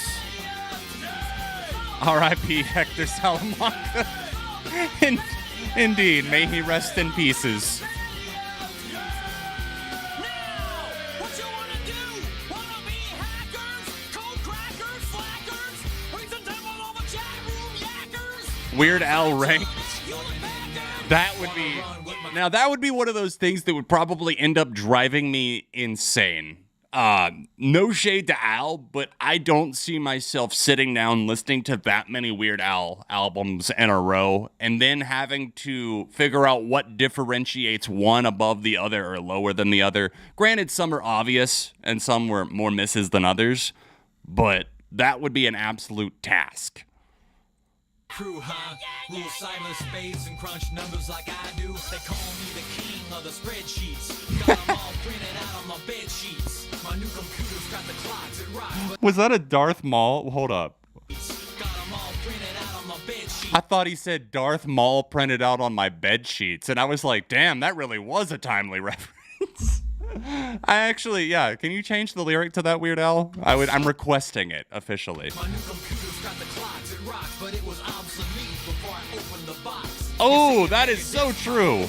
R.I.P. Hector Salamanca. Indeed, may he rest in pieces. Weird Al ranked. That would be one of those things that would probably end up driving me insane. No shade to Al, but I don't see myself sitting down listening to that many Weird Al albums in a row and then having to figure out what differentiates one above the other or lower than the other. Granted, some are obvious and some were more misses than others, but that would be an absolute task. Crew, huh? Rule silent space and crunch numbers like I do. They call me the king of the spreadsheets. Got them all printed out on my bed sheets. My new computer's got the clocks and rock. Was that a Darth Maul? Hold up. Got them all printed out on my bed sheets. I thought he said Darth Maul printed out on my bed sheets, and I was like, damn, that really was a timely reference. I actually, yeah, can you change the lyric to that, Weird Al? I'm requesting it officially. My new computer's got the clocks and rocks, but it was obsolete before I opened the box. Oh, that is so true.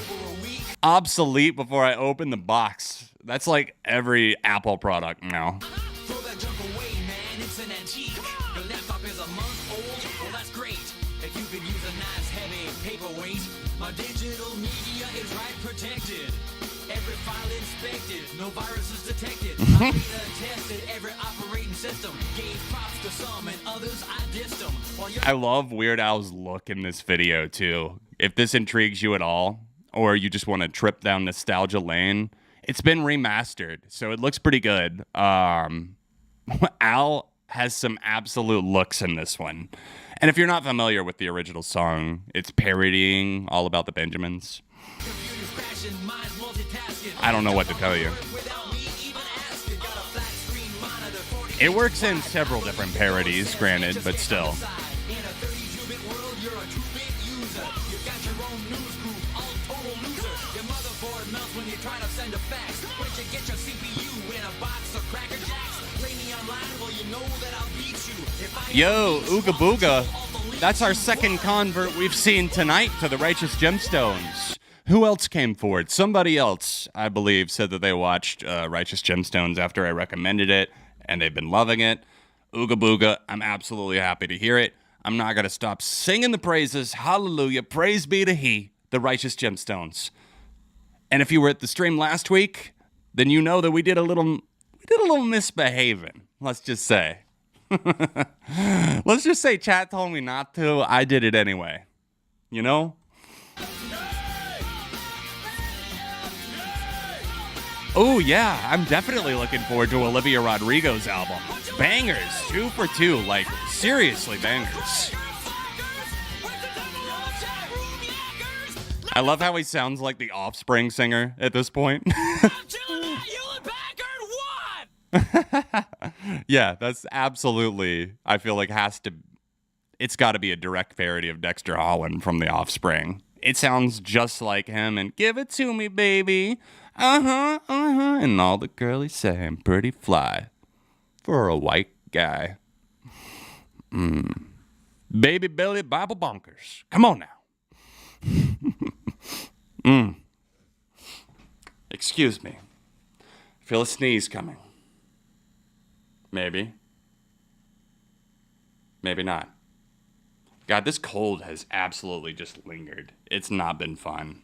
Obsolete before I opened the box. That's like every Apple product now. Throw that junk away, man, it's an antique. Your laptop is a month old, well that's great. If you could use a nice heavy paperweight, my digital media is right protected. Every file inspected, no viruses detected. I beta tested every operating system. Gave props to some and others I dissed them. I love Weird Al's look in this video too. If this intrigues you at all, or you just want to trip down nostalgia lane, it's been remastered, so it looks pretty good. Al has some absolute looks in this one. And if you're not familiar with the original song, it's parodying All About the Benjamins. I don't know what to tell you. It works in several different parodies, granted, but still. Yo, Ooga Booga. That's our second convert we've seen tonight to the Righteous Gemstones. Who else came forward? Somebody else, I believe, said that they watched Righteous Gemstones after I recommended it, and they've been loving it. Ooga Booga, I'm absolutely happy to hear it. I'm not going to stop singing the praises. Hallelujah. Praise be to He, the Righteous Gemstones. And if you were at the stream last week, then you know that we did a little misbehaving, let's just say. Let's just say chat told me not to. I did it anyway. You know? Oh, yeah, I'm definitely looking forward to Olivia Rodrigo's album. Bangers, 2 for 2, like, seriously bangers. I love how he sounds like the Offspring singer at this point. Yeah, that's absolutely, I feel like it's got to be a direct parody of Dexter Holland from The Offspring. It sounds just like him and give it to me, baby. And all the girlies say I'm pretty fly for a white guy. Baby Billy Bible Bonkers. Come on now. Excuse me. I feel a sneeze coming. Maybe. Maybe not. God, this cold has absolutely just lingered. It's not been fun.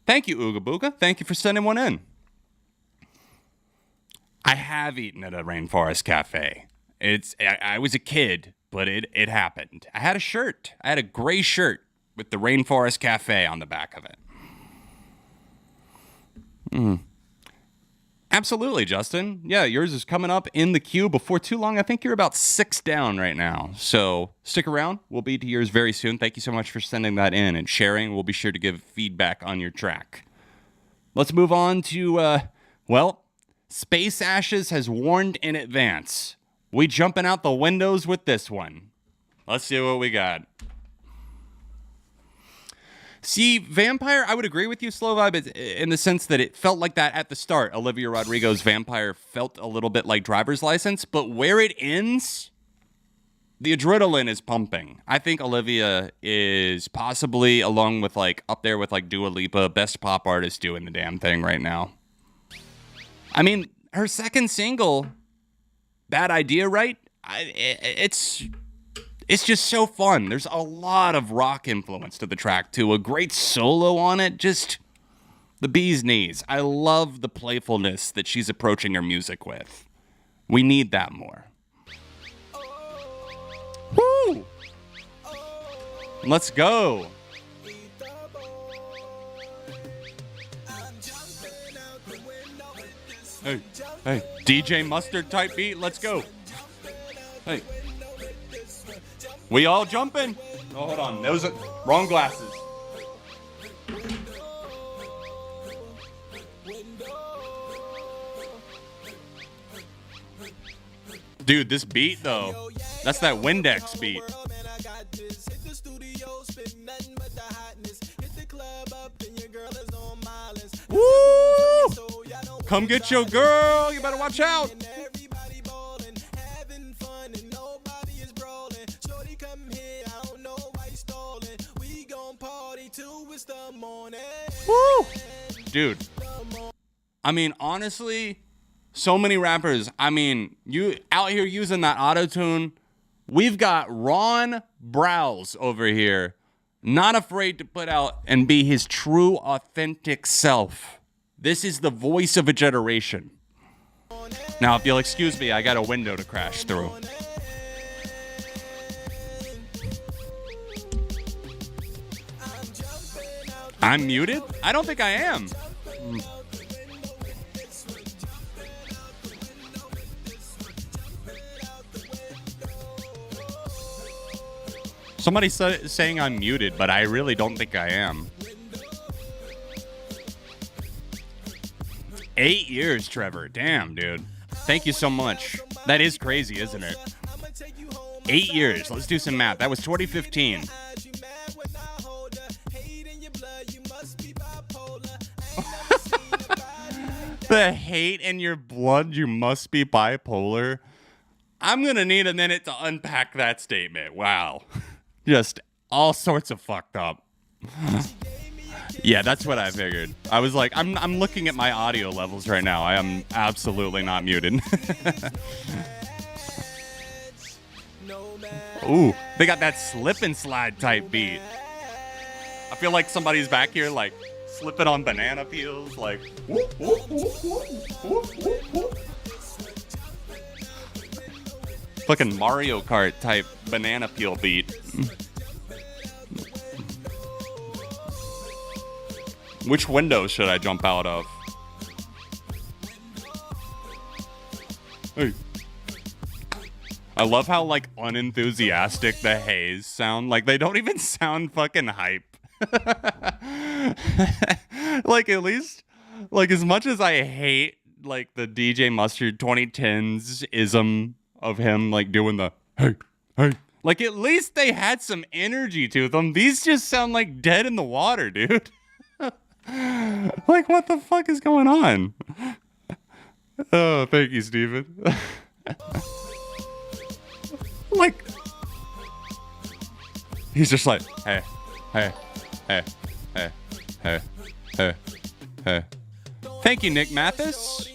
Thank you, Ooga Booga. Thank you for sending one in. I have eaten at a rainforest cafe. I was a kid, but it happened. I had a shirt. I had a gray shirt with the Rainforest Cafe on the back of it. Absolutely, Justin. Yeah, yours is coming up in the queue before too long. I think you're about 6 down right now. So stick around. We'll be to yours very soon. Thank you so much for sending that in and sharing. We'll be sure to give feedback on your track. Let's move on to, Space Ashes has warned in advance. We jumping out the windows with this one. Let's see what we got. See, Vampire, I would agree with you, Slow Vibe, in the sense that it felt like that at the start. Olivia Rodrigo's Vampire felt a little bit like Driver's License, but where it ends, the adrenaline is pumping. I think Olivia is possibly, along with up there with Dua Lipa, best pop artist doing the damn thing right now. I mean, her second single, Bad Idea, right? It's just so fun. There's a lot of rock influence to the track, too. A great solo on it. Just the bee's knees. I love the playfulness that she's approaching her music with. We need that more. Woo! Let's go. Hey, DJ Mustard type beat. Let's go. Hey. We all jumping? Oh, hold on. Those are wrong glasses. Dude, this beat, though. That's that Windex beat. Woo! Come get your girl. You better watch out. Woo! Dude, I mean, honestly, so many rappers. I mean, you out here using that auto-tune. We've got Ron Browse over here, not afraid to put out and be his true, authentic self. This is the voice of a generation. Now, if you'll excuse me, I got a window to crash through. I'm muted? I don't think I am. Somebody saying I'm muted, but I really don't think I am. 8 years, Trevor. Damn, dude. Thank you so much. That is crazy, isn't it? 8 years. Let's do some math. That was 2015. The hate in your blood, you must be bipolar. I'm going to need a minute to unpack that statement. Wow. Just all sorts of fucked up. Yeah, that's what I figured. I was like, I'm looking at my audio levels right now. I am absolutely not muted. Ooh, they got that slip and slide type beat. I feel like somebody's back here like slipping on banana peels, like whoop, whoop, whoop, whoop, whoop, whoop, whoop. Fucking Mario Kart type banana peel beat. Which window should I jump out of? Hey. I love how, like, unenthusiastic the haze sound. Like, they don't even sound fucking hype. Like, at least, like, as much as I hate, like, the DJ Mustard 2010s ism of him, like, doing the, hey, hey. Like, at least they had some energy to them. These just sound like dead in the water, dude. Like, what the fuck is going on? Oh, thank you, Steven. Like, he's just like, hey, hey, hey, hey, hey, hey, hey. Thank you, Nick Mathis.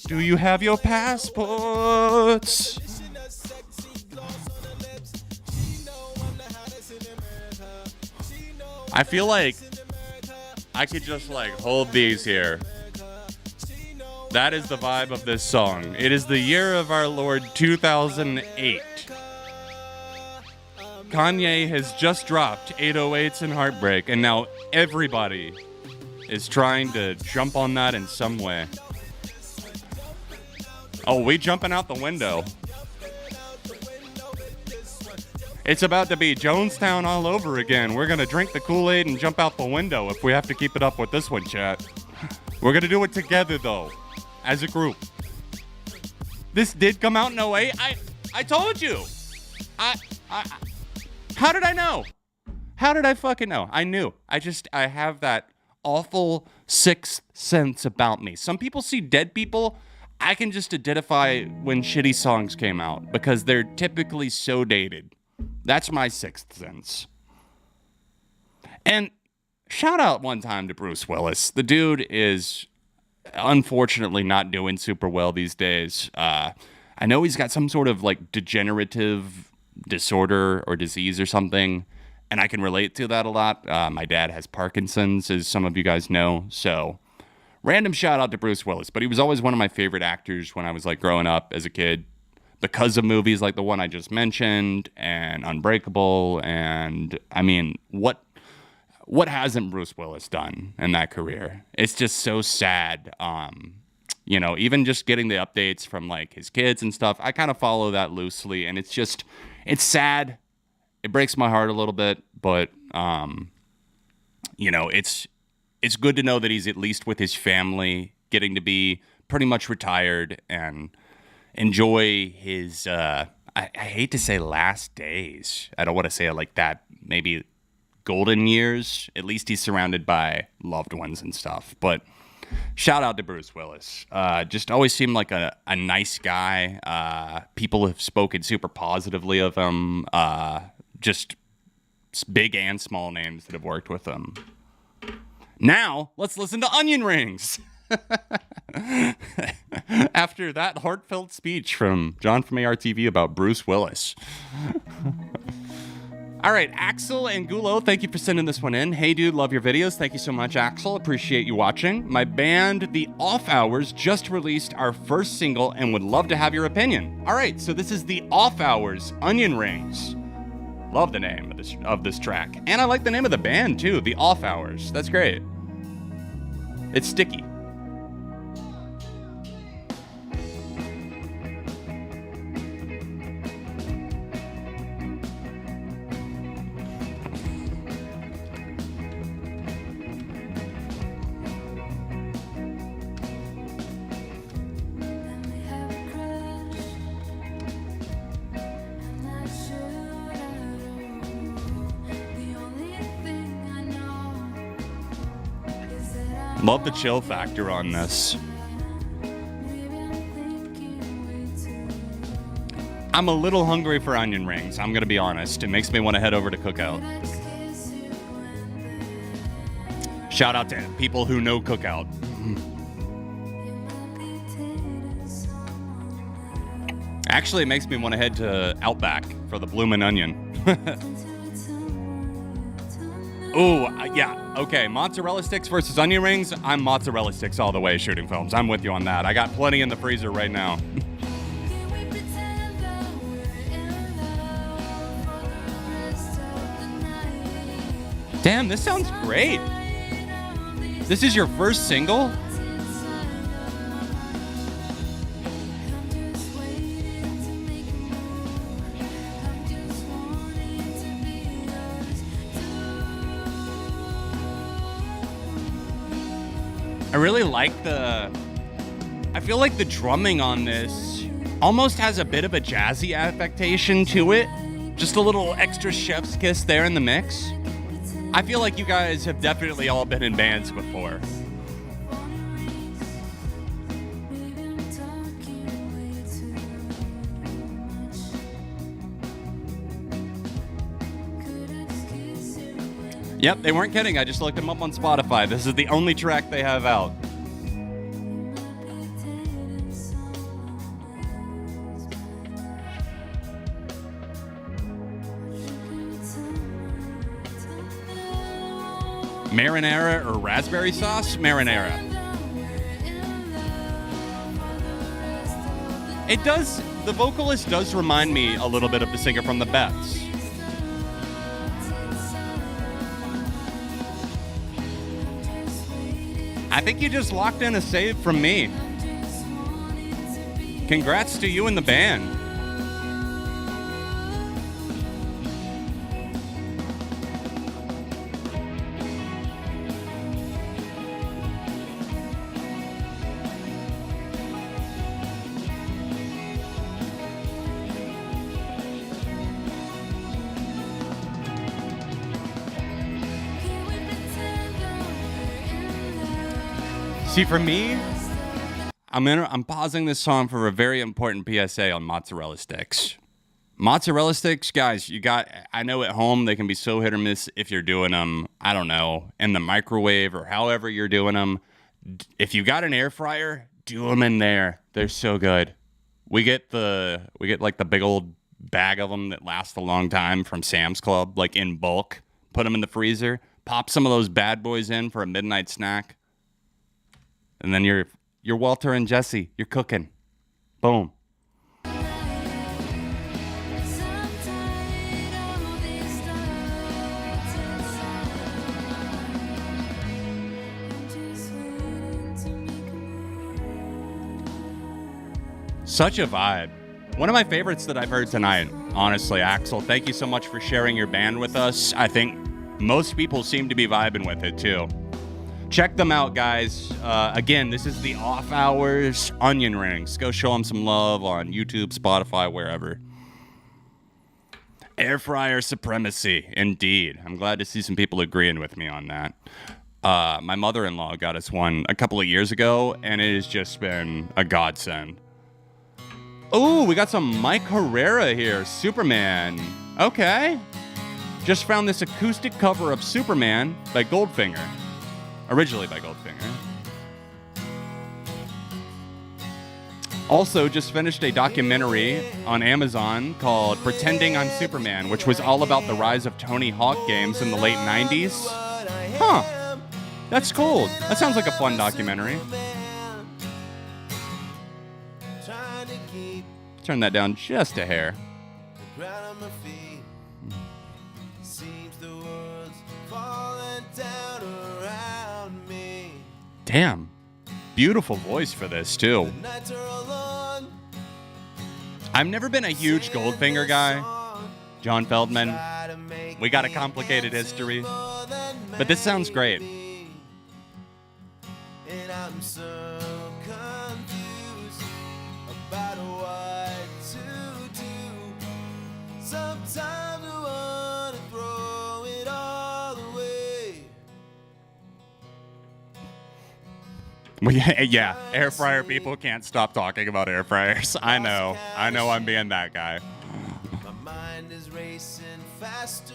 Do you have your passports? I feel like I could just like hold these here. That is the vibe of this song. It is the year of our Lord 2008. Kanye has just dropped 808s and Heartbreak, and now everybody is trying to jump on that in some way. Oh, we jumping out the window. It's about to be Jonestown all over again. We're gonna drink the Kool-Aid and jump out the window if we have to keep it up with this one, chat. We're gonna do it together, though. As a group. This did come out in 08. I told you. How did I know? How did I fucking know? I knew. I have that awful sixth sense about me. Some people see dead people. I can just identify when shitty songs came out because they're typically so dated. That's my sixth sense. And shout out one time to Bruce Willis. The dude is unfortunately not doing super well these days. I know he's got some sort of like degenerative disorder or disease or something, and I can relate to that a lot. My dad has Parkinson's, as some of you guys know, so random shout out to Bruce Willis. But he was always one of my favorite actors when I was like growing up as a kid because of movies like the one I just mentioned and Unbreakable. And I mean, what hasn't Bruce Willis done in that career? It's just so sad. You know, even just getting the updates from like his kids and stuff, I kind of follow that loosely, and it's sad. It breaks my heart a little bit, but you know, it's good to know that he's at least with his family, getting to be pretty much retired and enjoy his I hate to say last days. I don't want to say it like that. Maybe golden years. At least he's surrounded by loved ones and stuff. But shout out to Bruce Willis. Just always seemed like a nice guy. People have spoken super positively of him. Just big and small names that have worked with him. Now, let's listen to Onion Rings. After that heartfelt speech from John from ARTV about Bruce Willis. All right, Axel and Gulo, thank you for sending this one in. Hey, dude, love your videos. Thank you so much, Axel. Appreciate you watching. My band, The Off Hours, just released our first single and would love to have your opinion. All right, so this is The Off Hours, Onion Rings. Love the name of this track. And I like the name of the band, too, The Off Hours. That's great. It's sticky. Love the chill factor on this. I'm a little hungry for onion rings, I'm gonna be honest. It makes me want to head over to Cookout. Shout out to people who know Cookout. Actually, it makes me want to head to Outback for the bloomin' onion. Ooh, yeah. Okay, mozzarella sticks versus onion rings. I'm mozzarella sticks all the way, Shooting Films. I'm with you on that. I got plenty in the freezer right now. Damn, this sounds great. This is your first single? I really like I feel like the drumming on this almost has a bit of a jazzy affectation to it. Just a little extra chef's kiss there in the mix. I feel like you guys have definitely all been in bands before. Yep, they weren't kidding. I just looked them up on Spotify. This is the only track they have out. Marinara or raspberry sauce? Marinara. It does, the vocalist does remind me a little bit of the singer from the Beths. I think you just locked in a save from me. Congrats to you and the band. See, for me, I'm pausing this song for a very important PSA on mozzarella sticks. Mozzarella sticks, guys, I know at home they can be so hit or miss if you're doing them, I don't know, in the microwave or however you're doing them. If you got an air fryer, do them in there. They're so good. We get like the big old bag of them that last a long time from Sam's Club, like in bulk. Put them in the freezer. Pop some of those bad boys in for a midnight snack. And then you're Walter and Jesse. You're cooking. Boom. Such a vibe. One of my favorites that I've heard tonight, honestly. Axel, thank you so much for sharing your band with us. I think most people seem to be vibing with it too. Check them out, guys. Again, this is the Off Hours Onion Rings. Go show them some love on YouTube, Spotify, wherever. Air fryer supremacy, indeed. I'm glad to see some people agreeing with me on that. My mother-in-law got us one a couple of years ago, and it has just been a godsend. Oh, we got some Mike Herrera here. Superman. Okay. Just found this acoustic cover of Superman by Goldfinger. Originally by Goldfinger. Also, just finished a documentary on Amazon called Pretending I'm Superman, which was all about the rise of Tony Hawk games in the late 90s. Huh. That's cool. That sounds like a fun documentary. Turn that down just a hair. Damn. Beautiful voice for this, too. I've never been a huge Goldfinger guy. John Feldman. We got a complicated history. But this sounds great. And I'm so confused about what to do. Sometimes I want to throw it all away. Well, yeah, air fryer people can't stop talking about air fryers. I know I'm being that guy. My mind is racing faster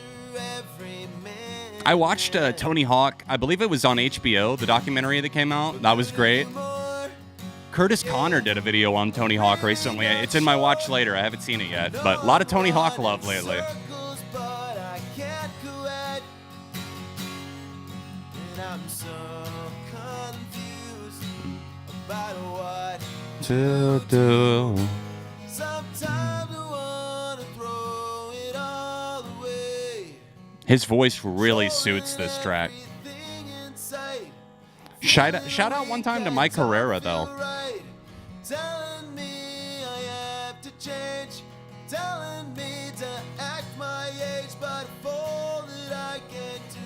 every minute. I watched Tony Hawk, I believe it was on HBO, the documentary that came out. That was great. Curtis Connor did a video on Tony Hawk recently. It's in my watch later. I haven't seen it yet, but a lot of Tony Hawk love lately. To do. Sometimes I wanna throw it all away. His voice really suits this track. Shout out one time to Mike Herrera, though. Telling me I have to change, telling me to act my age, but all that I can do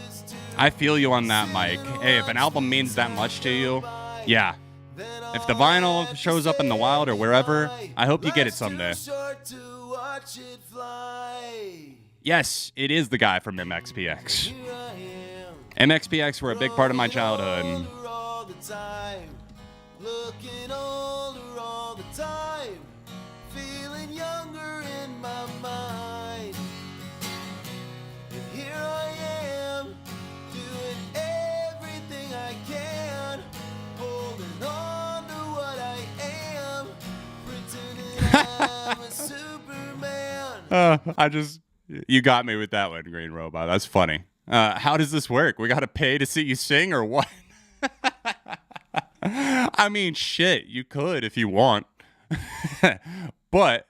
is to. I feel you on that, Mike. Hey, if an album means that much to you, yeah. If the vinyl shows up in the wild or wherever, I hope you get it someday. Yes, it is the guy from MXPX. MXPX were a big part of my childhood. Looking older all the time, feeling younger in my mind. And here I am, doing everything I can, holding on to what I am, pretending I'm a Superman. You got me with that one, Green Robot. That's funny. How does this work? We got to pay to see you sing or what? I mean, shit, you could if you want. But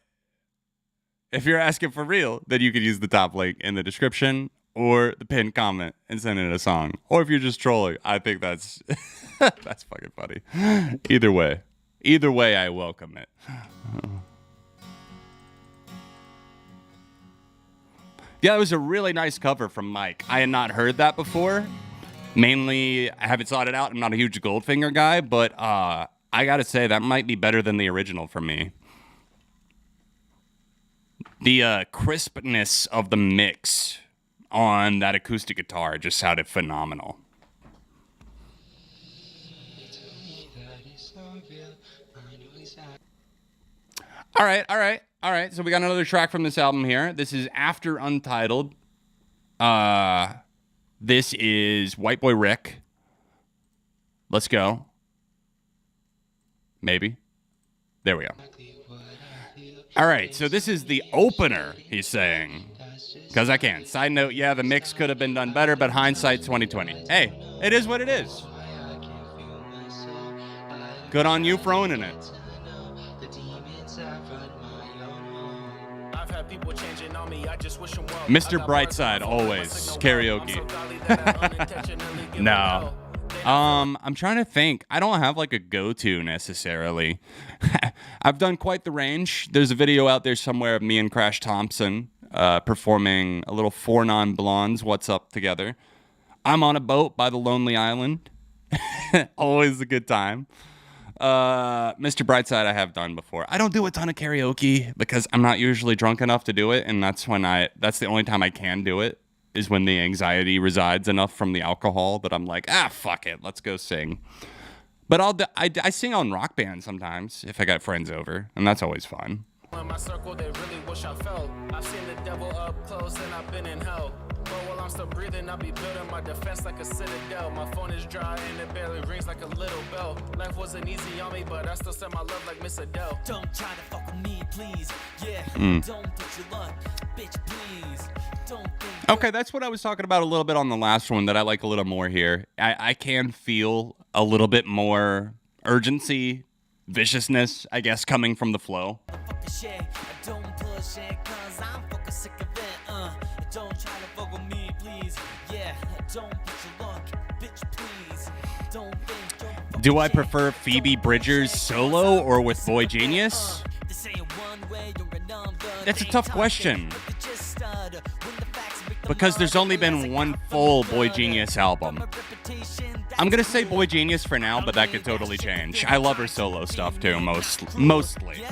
if you're asking for real, then you could use the top link in the description or the pinned comment and send in a song. Or if you're just trolling, I think that's that's fucking funny. Either way, I welcome it. Yeah, it was a really nice cover from Mike. I had not heard that before. Mainly, I haven't sought it out. I'm not a huge Goldfinger guy, but I gotta say, that might be better than the original for me. The crispness of the mix on that acoustic guitar just sounded phenomenal. All right. So we got another track from this album here. This is After Untitled. This is White Boy Rick. Let's go. Maybe. There we go. All right, so this is the opener, he's saying. Because I can. Side note, yeah, the mix could have been done better, but hindsight 2020. Hey, it is what it is. Good on you for owning it. Mr. Brightside, always. Karaoke. No. I'm trying to think. I don't have like a go-to necessarily. I've done quite the range. There's a video out there somewhere of me and Crash Thompson performing a little Four Non-Blondes What's Up together. I'm on a boat by the Lonely Island. Always a good time. Mr. Brightside I have done before. I don't do a ton of karaoke because I'm not usually drunk enough to do it, and that's the only time I can do it, is when the anxiety resides enough from the alcohol that I'm like, fuck it, let's go sing. But I sing on Rock Band sometimes if I got friends over, and that's always fun. In my circle, they really wish I felt. I've seen the devil up close and I've been in hell. But while I'm still breathing, I'll be building my defense like a citadel. My phone is dry and it barely rings like a little bell. Life wasn't easy on me, but I still send my love like Miss Adele. Don't try to fuck with me, please. Yeah, don't put your luck, bitch, please. Don't think. Okay, that's what I was talking about a little bit on the last one that I like a little more here. I can feel a little bit more urgency, viciousness, I guess, coming from the flow. Don't push it, cause I'm fucking sick of it. Don't try to fuck with me, please. Yeah, don't put your luck, bitch, please. Don't think. Do I prefer Phoebe Bridgers solo or with Boy Genius? That's a tough question. Because there's only been one full Boy Genius album. I'm gonna say Boy Genius for now, but that could totally change. I love her solo stuff too, mostly.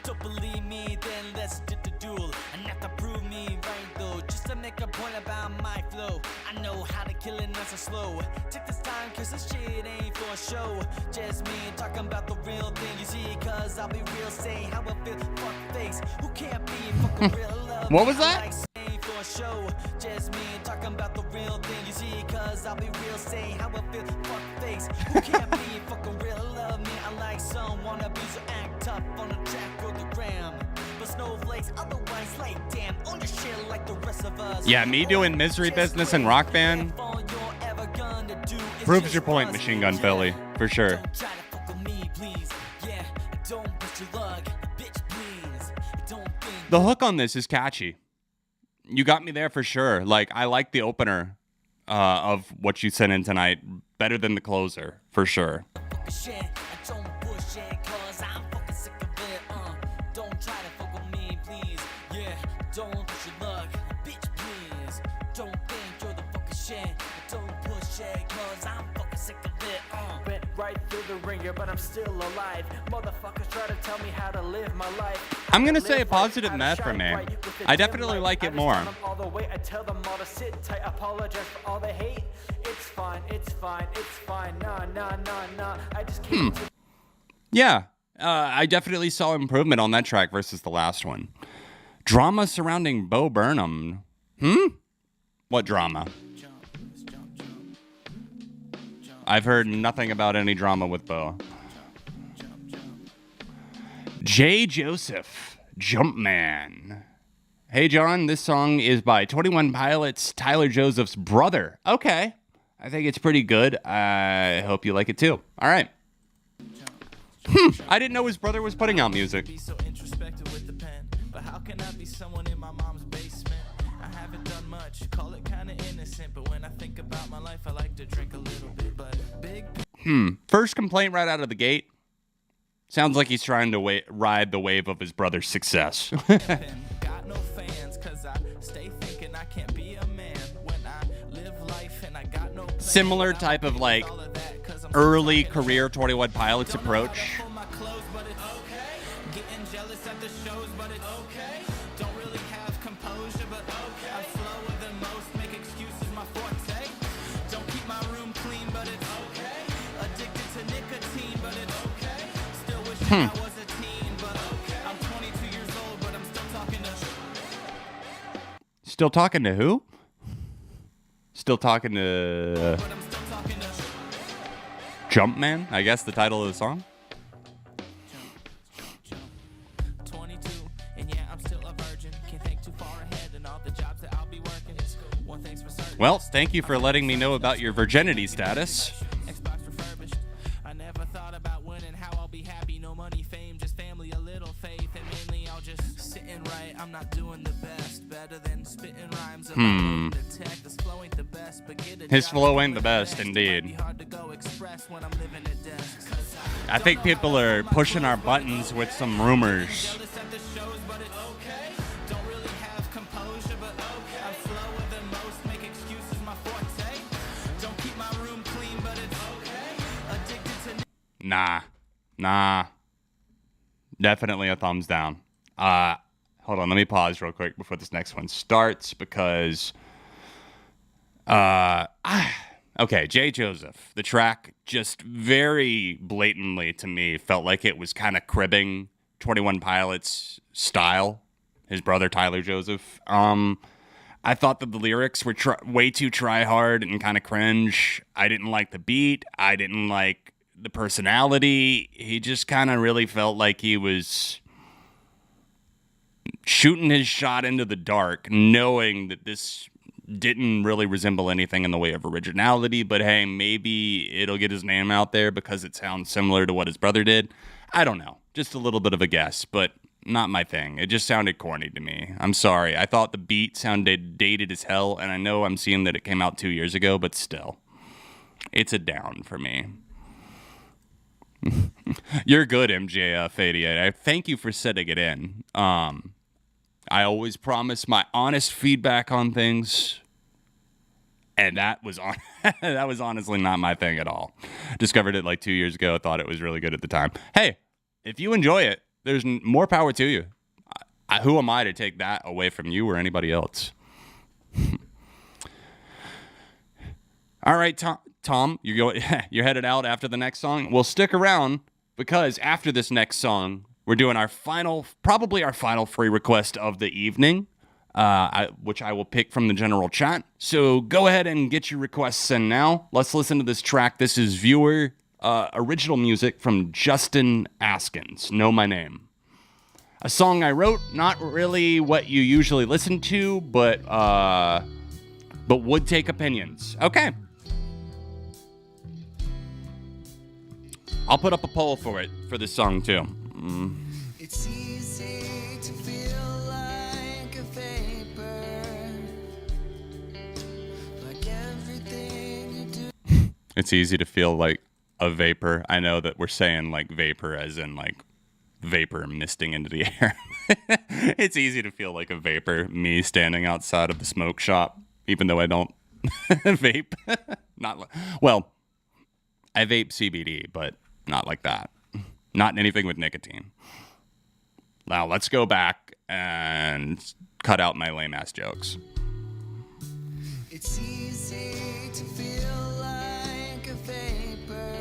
Don't believe me, then let's do the duel. And have to prove me right though, just to make a point about my flow. I know how to kill it nice and slow. Take this time, cause this shit ain't for show. Just me talking about the real thing, you see, cause I'll be real, say how I feel, fuck face. Who can't be fucking real love? What was that? For show, just me talking about the real thing, you see, cause I'll be real, say how I feel, fuck face. Who can't be fucking real love me? I like some wannabes who act tough on the track or the gram, but snowflakes otherwise like damn on your shit like the rest of us. Yeah, me doing Misery Business and Rock Band proves your point, Machine Gun Philly, for sure. The hook on this is catchy. You got me there for sure. Like, I like the opener of what you sent in tonight better than the closer, for sure. Shit, I don't bullshit, cause I'm fucking sick of it. Don't try to fuck with me, please. Yeah, don't push your luck, bitch, please. Don't think you're the fucking shit. Don't push it, cause I'm fucking sick of it. Went right through the ringer, but I'm still alive. Motherfuckers try to tell me how to live my life. I'm gonna say a positive meth for me. I definitely like it more. All the way, I tell them all to sit tight. Apologize for all the hate. It's fine, it's fine, it's fine. Nah. I just can't. Yeah, I definitely saw improvement on that track versus the last one. Drama surrounding Bo Burnham. What drama? I've heard nothing about any drama with Bo. J. Joseph, Jumpman. Hey, John, this song is by 21 Pilots, Tyler Joseph's brother. Okay. I think it's pretty good. I hope you like it too. All right. I didn't know his brother was putting out music. Be so introspective with the pen, but how can I be someone in my mom's basement? I haven't done much, call it kind of innocent, but when I think about my life, I like to drink a little bit, but big. First complaint right out of the gate. Sounds like he's trying to ride the wave of his brother's success. Got no fans, cause I stay thinking I can't be a man when I live life and I got no plans. Similar type of like All of that, 'cause I'm early career 21 Pilots approach. pull my clothes, but it's okay. Getting jealous at the shows, but it's okay. Don't really have composure, but okay. I'm slower than most, make excuses my forte. Don't keep my room clean, but it's okay. Addicted to nicotine, but it's okay. Still wishing I was a teen, but okay. I'm 22 years old, but I'm still talking to. Still talking to who? Still talking to But I'm still talking to. Jumpman, I guess the title of the song. 22, and yeah, I'm still a virgin. Can't think too far ahead and all the jobs that I'll be working. One thing's for certain. Well, thank you for letting me know about your virginity status. Xbox refurbished. I never thought about when and how I'll be happy. No money, fame, just family, a little faith, and mainly I'll just sitting right. I'm not doing the best, better than spitting rhymes. The tech, this flow ain't the best, but get a His job flow doing ain't the best, Be indeed. hard to go express when I'm living at desks. 'Cause I think people are pushing our buttons with some rumors. jealous at the shows, but it's okay. Don't really have composure, but okay. I'm slower than most, make excuses my forte. Don't keep my room clean, but it's okay. Addicted to Nah. Definitely a thumbs down. Hold on, let me pause real quick before this next one starts because okay, J. Joseph. The track just very blatantly to me felt like it was kind of cribbing 21 Pilots style, his brother Tyler Joseph. I thought that the lyrics were way too try hard and kind of cringe. I didn't like the beat. I didn't like the personality. He just kind of really felt like he was shooting his shot into the dark, knowing that this didn't really resemble anything in the way of originality, but hey, maybe it'll get his name out there because it sounds similar to what his brother did. I don't know. Just a little bit of a guess, but not my thing. It just sounded corny to me. I'm sorry. I thought the beat sounded dated as hell, and I know I'm seeing that it came out 2 years ago, but still. It's a down for me. You're good, MJF88. I thank you for setting it in. I always promise my honest feedback on things, and that was that was honestly not my thing at all. Discovered it like 2 years ago. Thought it was really good at the time. Hey, if you enjoy it, there's more power to you. Who am I to take that away from you or anybody else? All right, Tom, you're headed out after the next song. Well, stick around because after this next song, we're doing probably our final free request of the evening, which I will pick from the general chat. So go ahead and get your requests in now. Let's listen to this track. This is viewer original music from Justin Askins, Know My Name. A song I wrote, not really what you usually listen to, but would take opinions. Okay. I'll put up a poll for this song too. It's easy to feel like a vapor It's easy to feel like a vapor. I know that we're saying like vapor as in like vapor misting into the air. It's easy to feel like a vapor, me standing outside of the smoke shop, even though I don't vape. Well, I vape CBD, but not like that. Not anything with nicotine. Now, let's go back and cut out my lame-ass jokes. It's easy to feel like a vapor,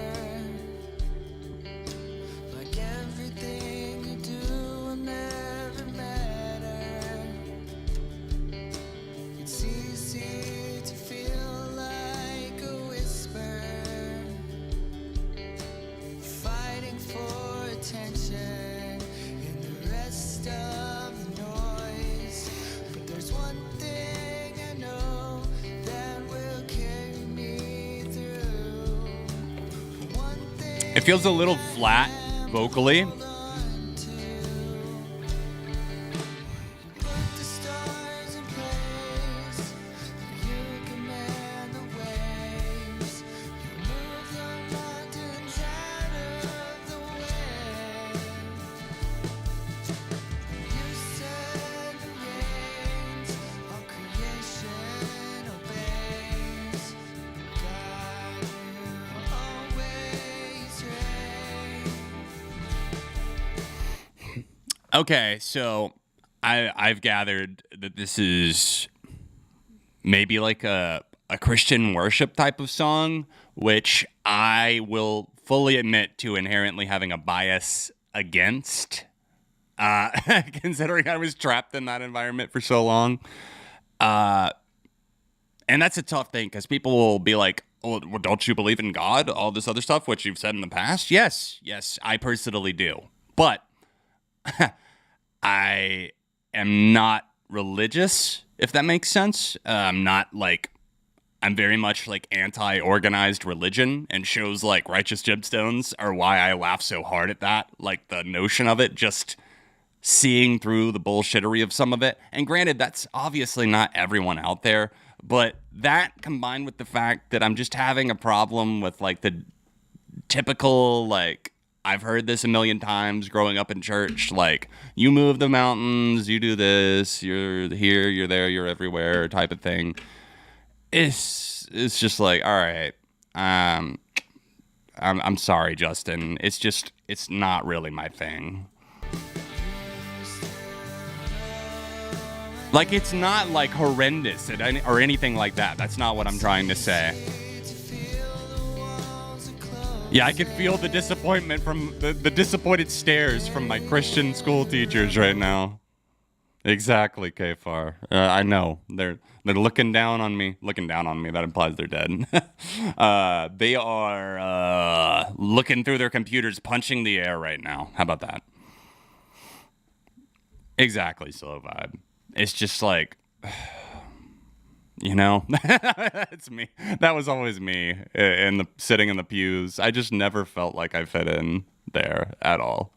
like everything you do will never matter. It's easy to feel like a whisper, fighting for attention in the rest of the noise. But there's one thing I know that will carry me through. One thing It feels a little flat vocally. on to. Put the stars in place. You command the waves. You move the mountains out of the way. You set the reins. All creation obeys. God, you always reign. Okay, so I've gathered that this is maybe like a Christian worship type of song, which I will fully admit to inherently having a bias against, considering I was trapped in that environment for so long. And that's a tough thing because people will be like, oh, well, don't you believe in God? All this other stuff, which you've said in the past. Yes, I personally do. But I am not religious, if that makes sense. I'm very much like anti-organized religion, and shows like Righteous Gemstones are why I laugh so hard at that. Like the notion of it, just seeing through the bullshittery of some of it. And granted, that's obviously not everyone out there, but that combined with the fact that I'm just having a problem with like the typical, like, I've heard this a million times growing up in church, like, you move the mountains, you do this, you're here, you're there, you're everywhere type of thing. It's just like, all right, I'm sorry, Justin. It's not really my thing. Like, it's not like horrendous or anything like that. That's not what I'm trying to say. Yeah, I can feel the disappointment from the disappointed stares from my Christian school teachers right now. Exactly, Kfar. I know they're looking down on me. Looking down on me. That implies they're dead. They are looking through their computers, punching the air right now. How about that? Exactly, slow vibe. It's just like, you know, it's me. That was always me sitting in the pews. I just never felt like I fit in there at all.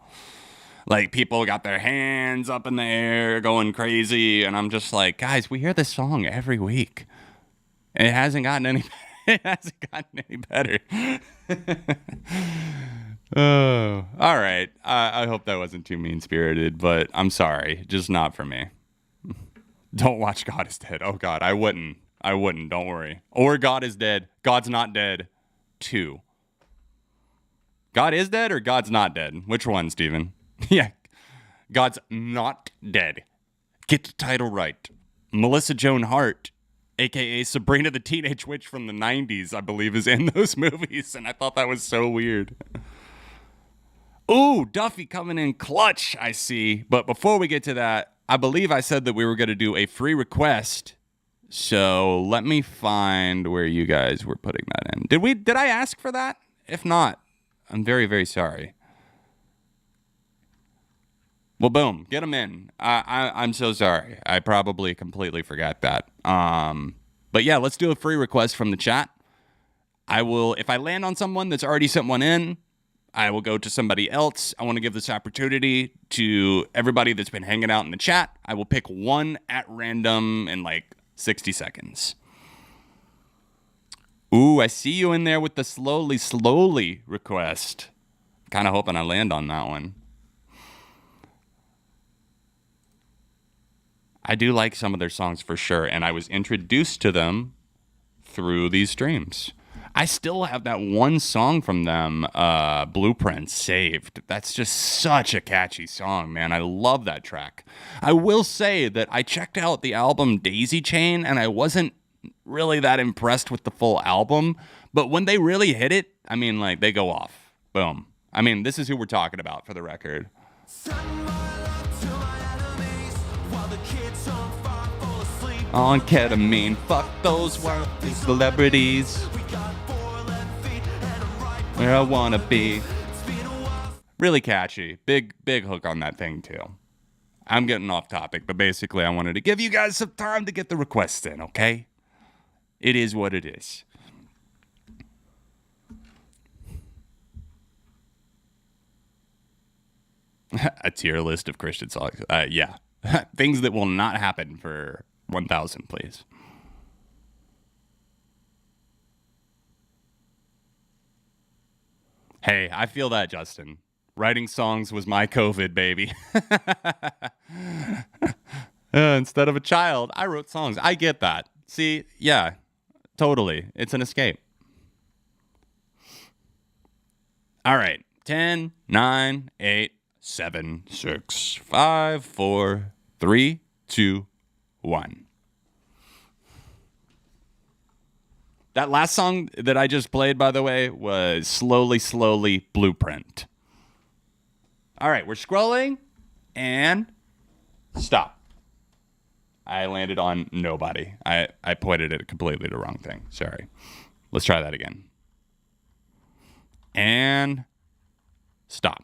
Like, people got their hands up in the air going crazy, and I'm just like, guys, we hear this song every week. It hasn't gotten any better. Oh, all right. I hope that wasn't too mean-spirited, but I'm sorry. Just not for me. Don't watch God is Dead. Oh, God, I wouldn't. Don't worry. Or God is Dead. God's Not Dead 2. God is dead or God's not dead? Which one, Steven? Yeah. God's Not Dead. Get the title right. Melissa Joan Hart, a.k.a. Sabrina the Teenage Witch from the 90s, I believe, is in those movies, and I thought that was so weird. Ooh, Duffy coming in clutch, I see. But before we get to that, I believe I said that we were going to do a free request. So let me find where you guys were putting that in. Did I ask for that? If not, I'm very, very sorry. Well, boom, get them in. I'm so sorry. I probably completely forgot that. But yeah, let's do a free request from the chat. I will, if I land on someone that's already sent one in, I will go to somebody else. I want to give this opportunity to everybody that's been hanging out in the chat. I will pick one at random in like 60 seconds. Ooh, I see you in there with the slowly request. Kind of hoping I land on that one. I do like some of their songs for sure, and I was introduced to them through these streams. I still have that one song from them, Blueprint, saved. That's just such a catchy song, man. I love that track. I will say that I checked out the album Daisy Chain, and I wasn't really that impressed with the full album. But when they really hit it, I mean, like, they go off. Boom. I mean, this is who we're talking about for the record. On ketamine, fuck those wealthy celebrities. Where I wanna be. Really catchy. Big hook on that thing too. I'm getting off topic, but basically I wanted to give you guys some time to get the requests in, okay? It is what it is. A tier list of Christian songs. Yeah. Things that will not happen for 1,000, please. Hey, I feel that, Justin. Writing songs was my COVID, baby. Instead of a child, I wrote songs. I get that. See, yeah, totally. It's an escape. All right. 10, 9, 8, 7, 6, 5, 4, 3, 2, 1. That last song that I just played, by the way, was Slowly Blueprint. All right, we're scrolling and stop. I landed on nobody. I pointed at completely the wrong thing. Sorry. Let's try that again. And stop.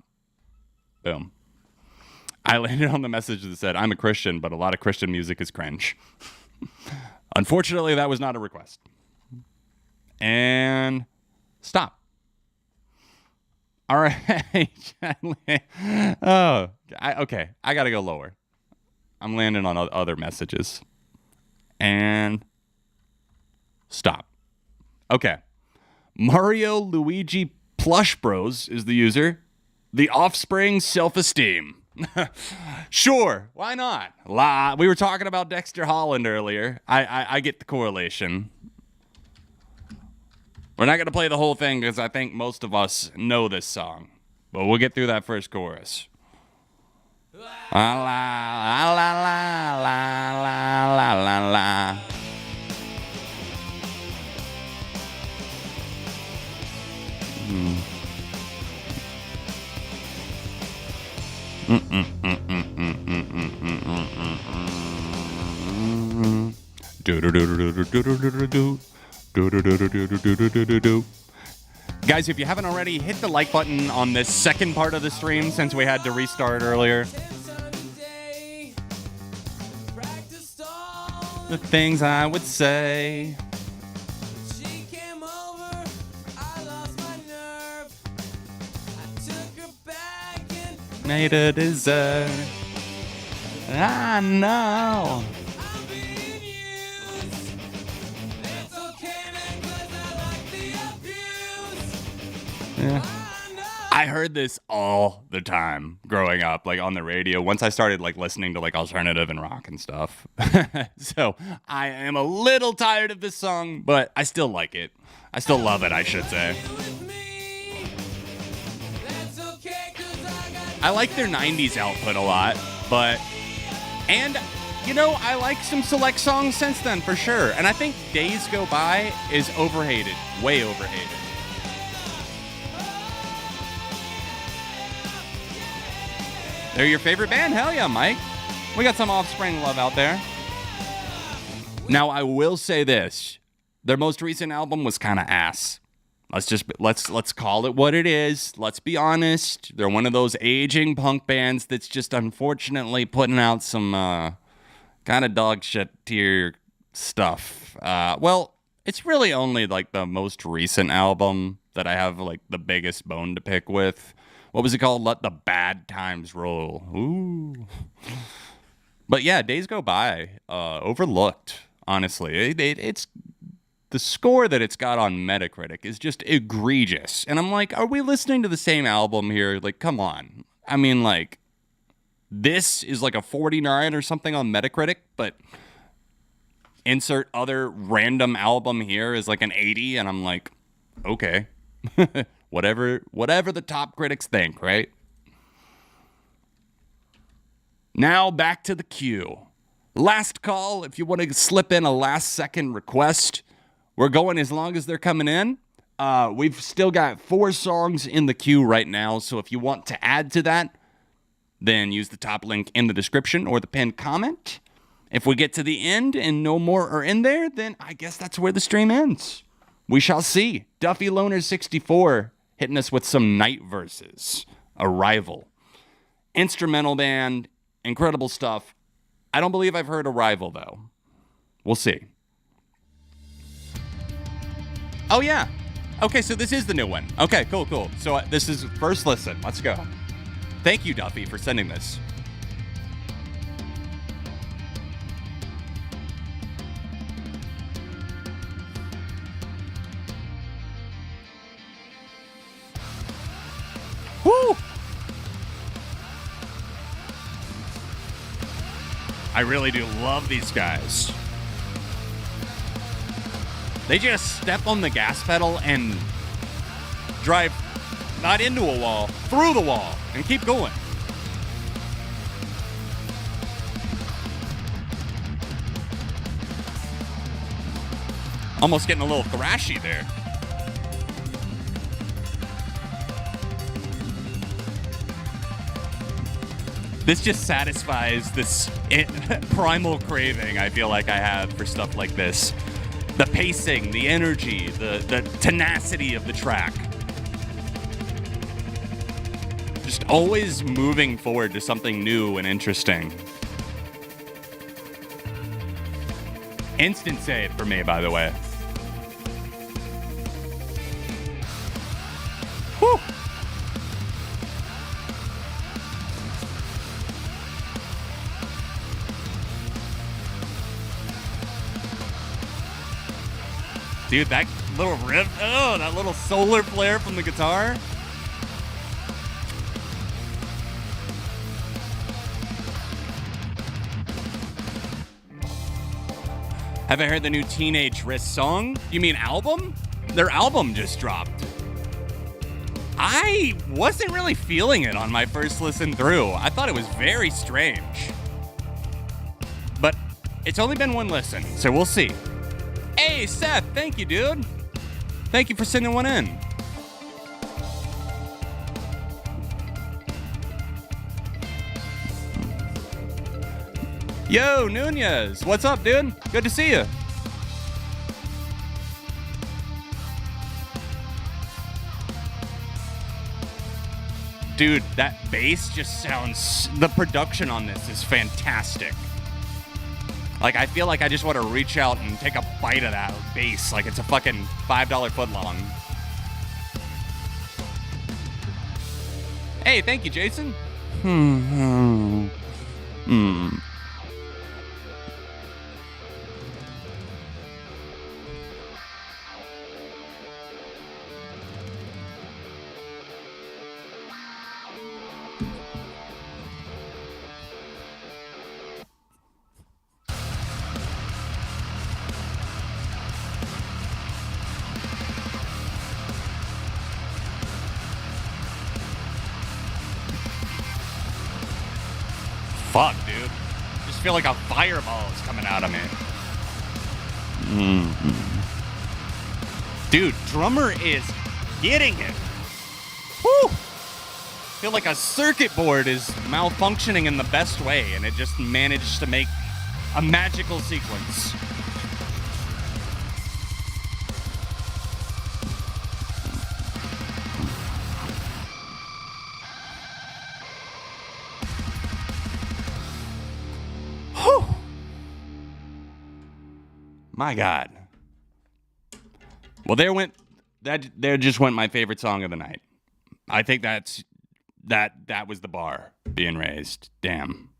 Boom. I landed on the message that said, I'm a Christian, but a lot of Christian music is cringe. Unfortunately, that was not a request. And stop. All right. Okay. I got to go lower. I'm landing on other messages. And stop. Okay. Mario Luigi Plush Bros is the user. The Offspring Self-Esteem. Sure, why not? We were talking about Dexter Holland earlier. I get the correlation. We're not going to play the whole thing because I think most of us know this song. But we'll get through that first chorus. La la la la la la la la la. Guys, if you haven't already, hit the like button on this second part of the stream since we had to restart earlier. The things I would say. Made a dessert. I know. Yeah. I heard this all the time growing up, like on the radio. Once I started like listening to like alternative and rock and stuff. So I am a little tired of this song, but I still like it. I still love it, I should say. I like their 90s output a lot, and you know, I like some select songs since then for sure. And I think Days Go By is overhated, way overhated. They're your favorite band? Hell yeah, Mike. We got some Offspring love out there. Now, I will say this. Their most recent album was kind of ass. Let's call it what it is. Let's be honest. They're one of those aging punk bands that's just unfortunately putting out some kind of dog shit tier stuff. Well, it's really only like the most recent album that I have like the biggest bone to pick with. What was it called? Let the Bad Times Roll. Ooh. But yeah, Days Go By. Overlooked, honestly. It's the score that it's got on Metacritic is just egregious. And I'm like, are we listening to the same album here? Like, come on. I mean, like, this is like a 49 or something on Metacritic, but insert other random album here is like an 80, and I'm like, okay. whatever the top critics think, right? Now back to the queue. Last call, if you want to slip in a last second request. We're going as long as they're coming in. We've still got 4 songs in the queue right now, so if you want to add to that, then use the top link in the description or the pinned comment. If we get to the end and no more are in there, then I guess that's where the stream ends. We shall see. Duffy Loner 64 hitting us with some Night Verses. Arrival. Instrumental band. Incredible stuff. I don't believe I've heard Arrival, though. We'll see. Oh, yeah. Okay, so this is the new one. Okay, cool. So this is first listen. Let's go. Thank you, Duffy, for sending this. Woo! I really do love these guys. They just step on the gas pedal and drive not into a wall, through the wall, and keep going. Almost getting a little thrashy there. This just satisfies this primal craving I feel like I have for stuff like this. The pacing, the energy, the tenacity of the track. Just always moving forward to something new and interesting. Instant save for me, by the way. Whew. Dude, that little riff, that little solar flare from the guitar. Have I heard the new Teenage Wrist song? You mean album? Their album just dropped. I wasn't really feeling it on my first listen through. I thought it was very strange. But it's only been one listen, so we'll see. Hey, Seth, thank you, dude. Thank you for sending one in. Yo, Nunez, what's up, dude? Good to see you. Dude, that bass just sounds... The production on this is fantastic. Like, I feel like I just want to reach out and take a bite of that bass like it's a fucking $5 footlong. Hey, thank you, Jason. Fuck, dude. Just feel like a fireball is coming out of me. Dude, drummer is getting it. Woo! Feel like a circuit board is malfunctioning in the best way, and it just managed to make a magical sequence. My God. Well, there just went my favorite song of the night. I think that was the bar being raised. Damn.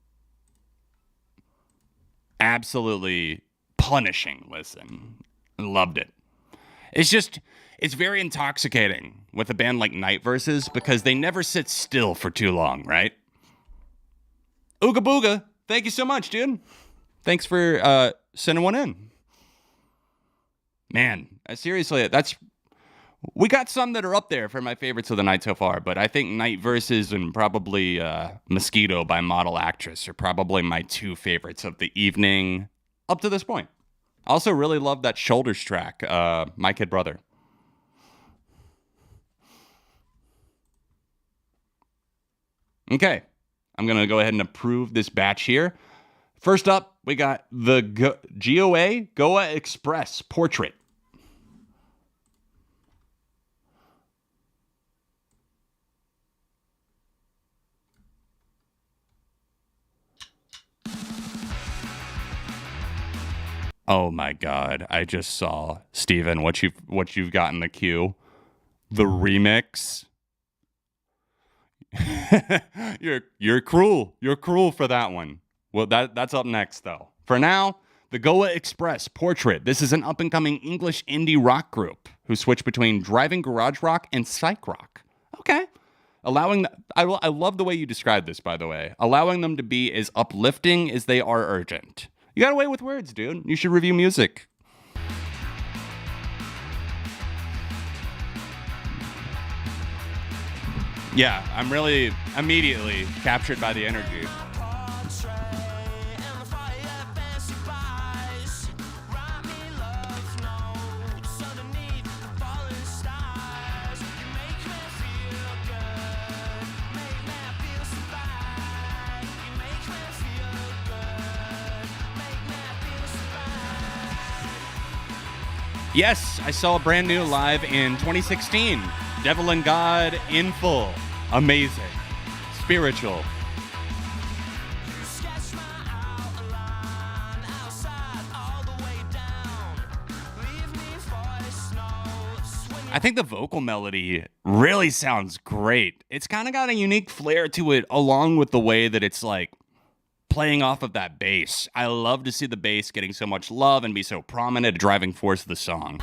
Absolutely punishing listen. Loved it. It's very intoxicating with a band like Night Versus because they never sit still for too long, right? Ooga Booga, thank you so much, dude. Thanks for sending one in. Man, seriously, we got some that are up there for my favorites of the night so far, but I think Night Versus and probably Mosquito by Model Actress are probably my two favorites of the evening up to this point. Also really love that Shoulders track, My Kid Brother. Okay, I'm going to go ahead and approve this batch here. First up, we got the Goa Express Portrait. Oh my God, I just saw, Steven, what you've got in the queue. The remix. You're cruel. You're cruel for that one. Well, that's up next, though. For now, the Goa Express Portrait. This is an up-and-coming English indie rock group who switch between driving garage rock and psych rock. Okay. I love the way you described this, by the way. Allowing them to be as uplifting as they are urgent. You got away with words, dude. You should review music. Yeah, I'm really immediately captured by the energy. Yes, I saw a brand new live in 2016. Devil and God in full. Amazing. Spiritual. I think the vocal melody really sounds great. It's kind of got a unique flair to it, along with the way that it's like playing off of that bass. I love to see the bass getting so much love and be so prominent, a driving force of the song.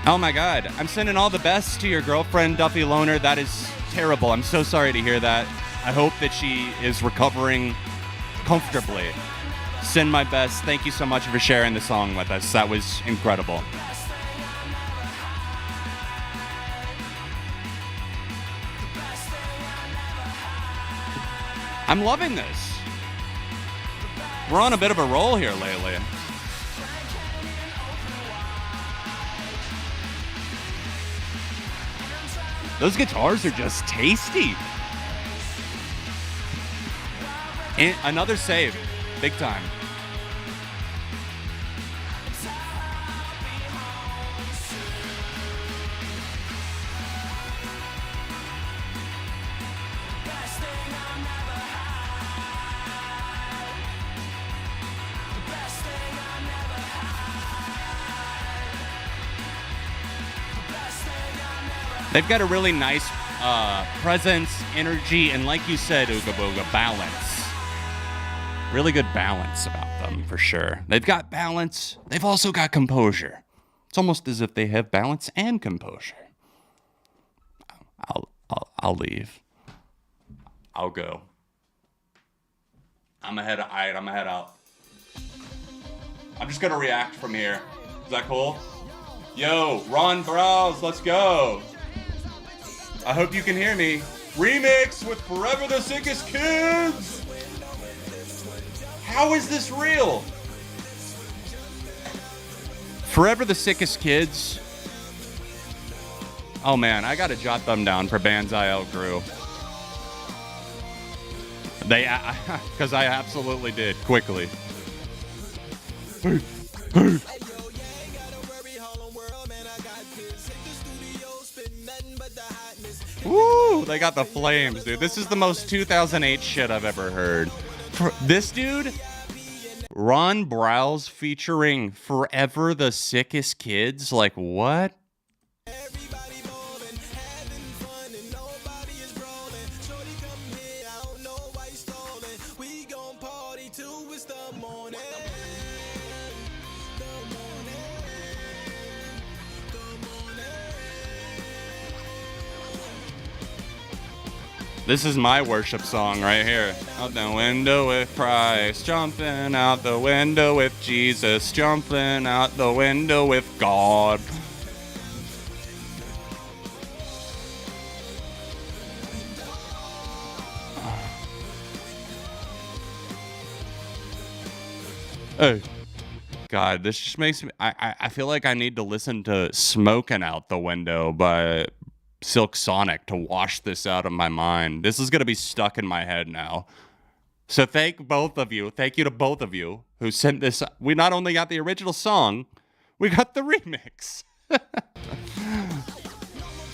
Oh my God, I'm sending all the best to your girlfriend, Duffy Loner. That is terrible. I'm so sorry to hear that. I hope that she is recovering comfortably. Send my best. Thank you so much for sharing the song with us. That was incredible. I'm loving this. We're on a bit of a roll here lately. Those guitars are just tasty. And another save. Big time. They've got a really nice presence, energy, and like you said, Ooga Booga, balance. Really good balance about them, for sure. They've got balance. They've also got composure. It's almost as if they have balance and composure. I'll leave. I'll go. I'm gonna head out. I'm just gonna react from here. Is that cool? Yo, Ron Browse, let's go. I hope you can hear me. Remix with Forever the Sickest Kids. How is this real? Forever the Sickest Kids. Oh man, I gotta jot them down for bands I outgrew. Because I absolutely did, quickly. Woo, they got the flames, dude. This is the most 2008 shit I've ever heard. This dude, Ron Browse featuring Forever the Sickest Kids. Like, what? This is my worship song right here. Out the window with Christ, jumping out the window with Jesus, jumping out the window with God. Oh, God, this just makes me... I feel like I need to listen to Smoking Out the Window by Silk Sonic to wash this out of my mind. This is going to be stuck in my head now. So thank both of you. Thank you to both of you who sent this. We not only got the original song, we got the remix.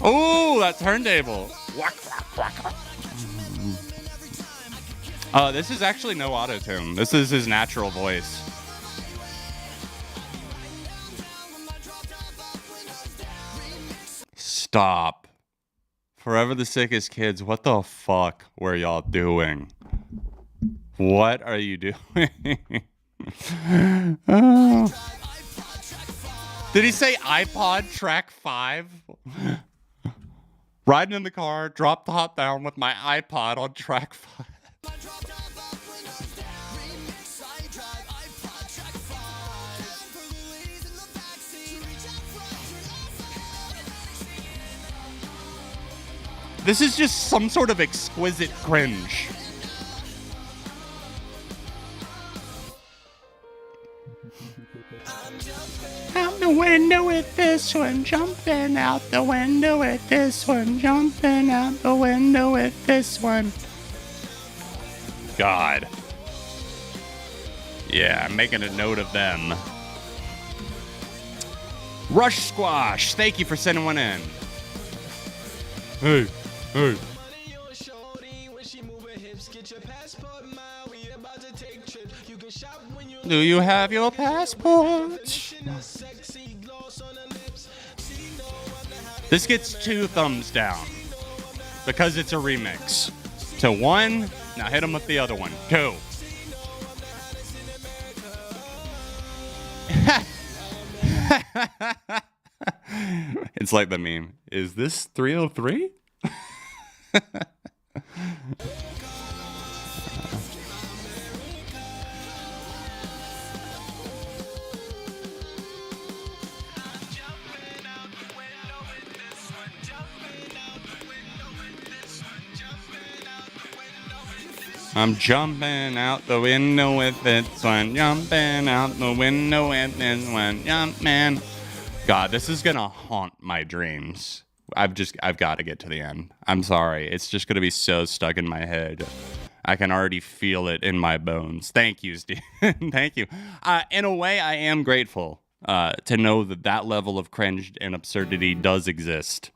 Oh, that turntable. This is actually no auto-tune. This is his natural voice. Stop. Forever the Sickest Kids, what the fuck were y'all doing? What are you doing? Oh. Did he say iPod track 5? Riding in the car, drop the top down with my iPod on track 5. This is just some sort of exquisite cringe. Out the window with this one, jumping out the window with this one, jumping out the window with this one. God. Yeah, I'm making a note of them. Rush Squash, thank you for sending one in. Hey, hey. Do you have your passport? This gets 2 thumbs down because it's a remix. To 1, now hit him with the other one. 2. It's like the meme. Is this 303? I'm jumping out the window with this one, jumping out the window with this one, jumping. God, this is gonna haunt my dreams. I've got to get to the end. I'm sorry. It's just gonna be so stuck in my head. I can already feel it in my bones. Thank you, Steve. Thank you. In a way, I am grateful to know that that level of cringe and absurdity does exist.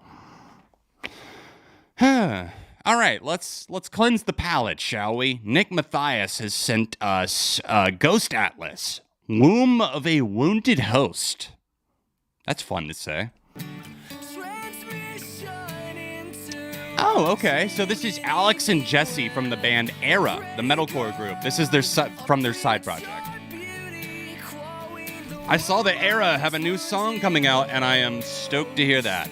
All right, let's cleanse the palate, shall we? Nick Mathias has sent us Ghost Atlas, Womb of a Wounded Host. That's fun to say. Oh, okay. So this is Alex and Jesse from the band Era, the metalcore group. This is from their side project. I saw the Era have a new song coming out, and I am stoked to hear that.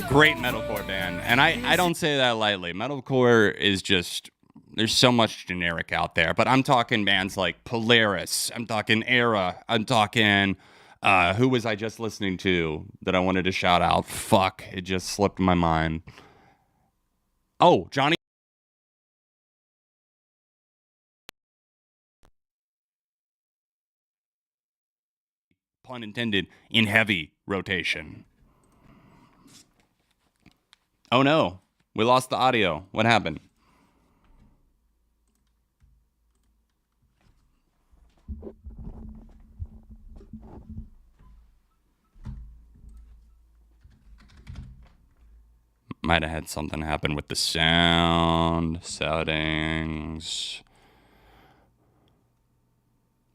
Great metalcore band, and I don't say that lightly. Metalcore is just, there's so much generic out there, but I'm talking bands like Polaris, I'm talking Era, I'm talking, who was I just listening to that I wanted to shout out? Fuck, it just slipped my mind. Oh, Johnny. Pun intended, in heavy rotation. Oh no, we lost the audio. What happened? Might have had something happen with the sound settings.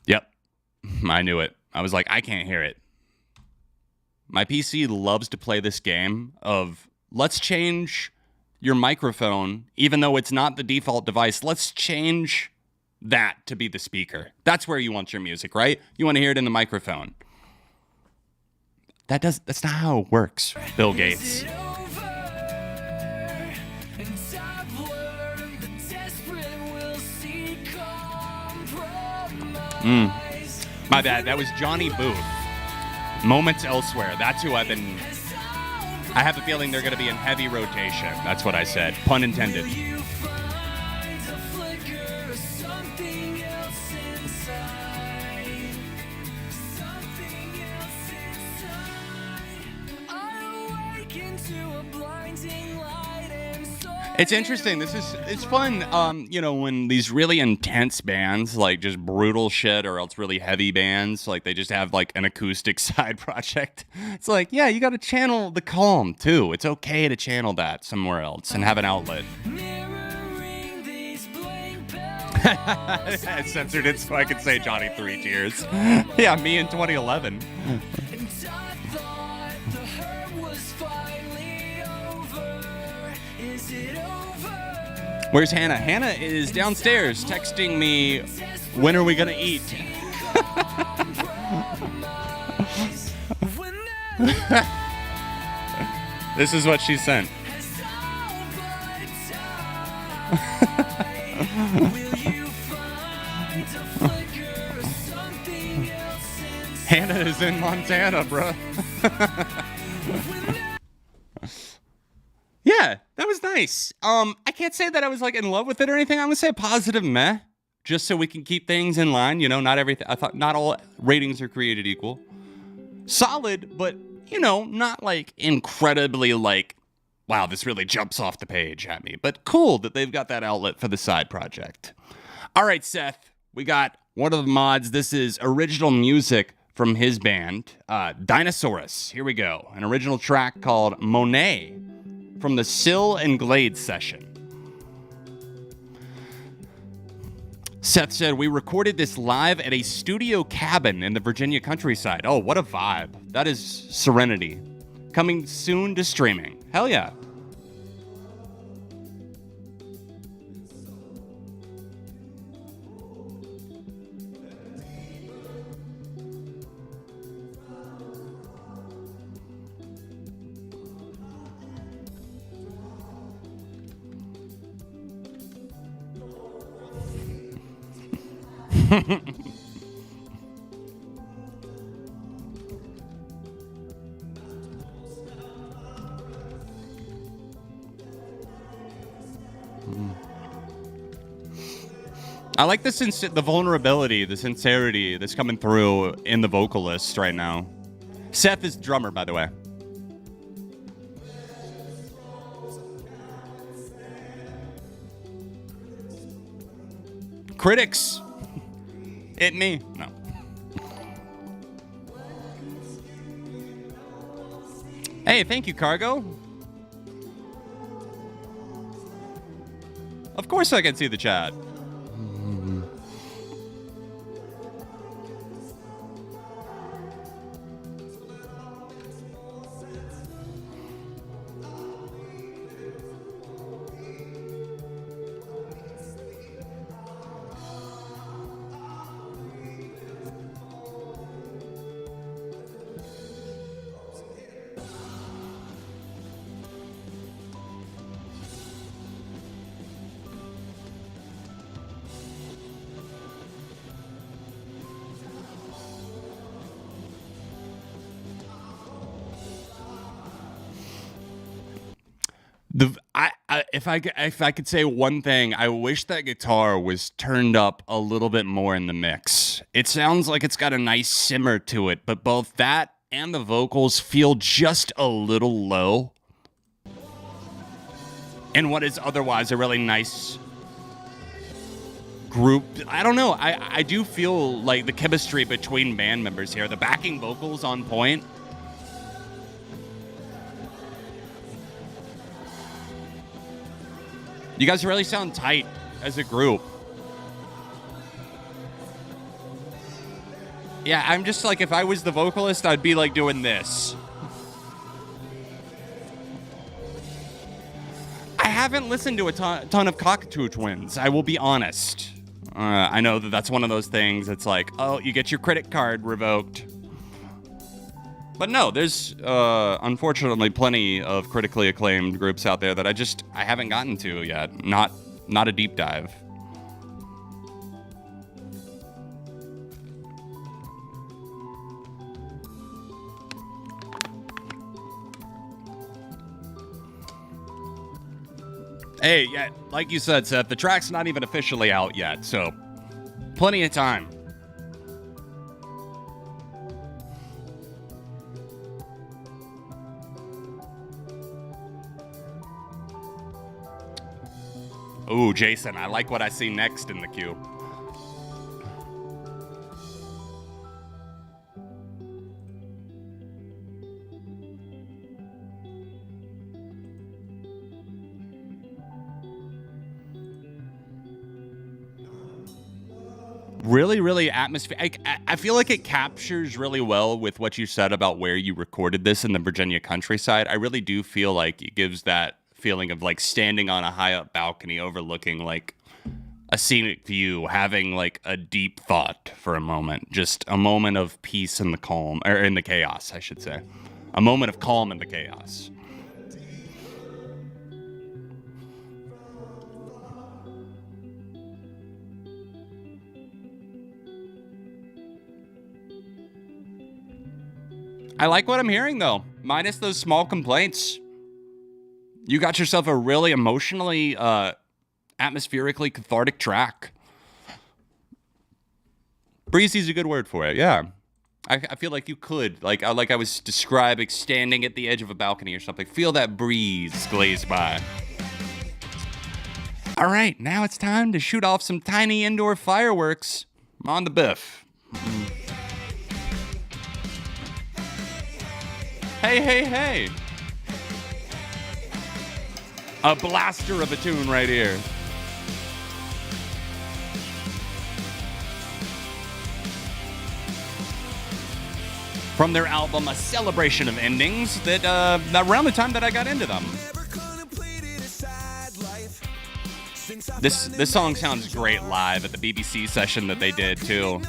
Yep, I knew it. I was like, I can't hear it. My PC loves to play this game of, let's change your microphone, even though it's not the default device. Let's change that to be the speaker. That's where you want your music, right? You want to hear it in the microphone. That's not how it works, Bill Gates. My bad. That was Johnny Booth. Moments Elsewhere. That's who I have a feeling they're going to be in heavy rotation. That's what I said. Pun intended. It's interesting. It's fun. When these really intense bands, like just brutal shit, or else really heavy bands, like they just have like an acoustic side project. It's like, yeah, you got to channel the calm too. It's okay to channel that somewhere else and have an outlet. I censored it so I could say Johnny 3 Tears. Yeah, me in 2011. Where's Hannah? Hannah is downstairs texting me, when are we going to eat? This is what she sent. Hannah is in Montana, bro. Yeah, that was nice. I can't say that I was like in love with it or anything. I'm gonna say positive meh, just so we can keep things in line. Not everything. I thought not all ratings are created equal. Solid, but not like incredibly like, wow, this really jumps off the page at me. But cool that they've got that outlet for the side project. All right, Seth, we got one of the mods. This is original music from his band, Dinosaurus. Here we go. An original track called Monet, from the Sill and Glade session. Seth said, we recorded this live at a studio cabin in the Virginia countryside. Oh, what a vibe. That is serenity. Coming soon to streaming. Hell yeah. I like the vulnerability, the sincerity that's coming through in the vocalist right now. Seth is the drummer, by the way. Critics. Hit me. No. Hey, thank you, Cargo. Of course I can see the chat. If I could say one thing, I wish that guitar was turned up a little bit more in the mix. It sounds like it's got a nice simmer to it, but both that and the vocals feel just a little low in what is otherwise a really nice group. I don't know. I do feel like the chemistry between band members here, the backing vocals on point. You guys really sound tight as a group. Yeah, I'm just like, if I was the vocalist, I'd be like doing this. I haven't listened to a ton of Cockatoo Twins, I will be honest. I know that that's one of those things. It's like, oh, you get your credit card revoked. But no, there's unfortunately plenty of critically acclaimed groups out there that I haven't gotten to yet. Not a deep dive. Hey, yeah, like you said, Seth, the track's not even officially out yet, so plenty of time. Ooh, Jason, I like what I see next in the queue. Really, really atmospheric. I feel like it captures really well with what you said about where you recorded this in the Virginia countryside. I really do feel like it gives that feeling of like standing on a high up balcony overlooking like a scenic view, having like a deep thought for a moment, just a moment of peace in the calm, or in the chaos, I should say. A moment of calm in the chaos. I like what I'm hearing, though. Minus those small complaints. You got yourself a really emotionally, atmospherically cathartic track. Breezy's a good word for it, yeah. I feel like you could, like I was describing, standing at the edge of a balcony or something. Feel that breeze glaze by. All right, now it's time to shoot off some tiny indoor fireworks on the Biff. Hey, hey, hey. A blaster of a tune right here. From their album, A Celebration of Endings, that around the time that I got into them. This song sounds great live at the BBC session that they did, too.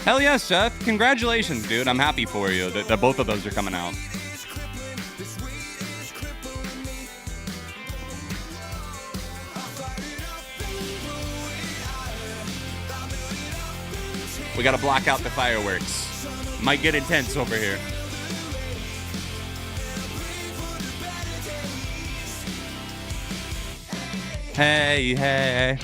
Hell yeah, Seth. Congratulations, dude. I'm happy for you that both of those are coming out. We gotta block out the fireworks. Might get intense over here. Hey, hey.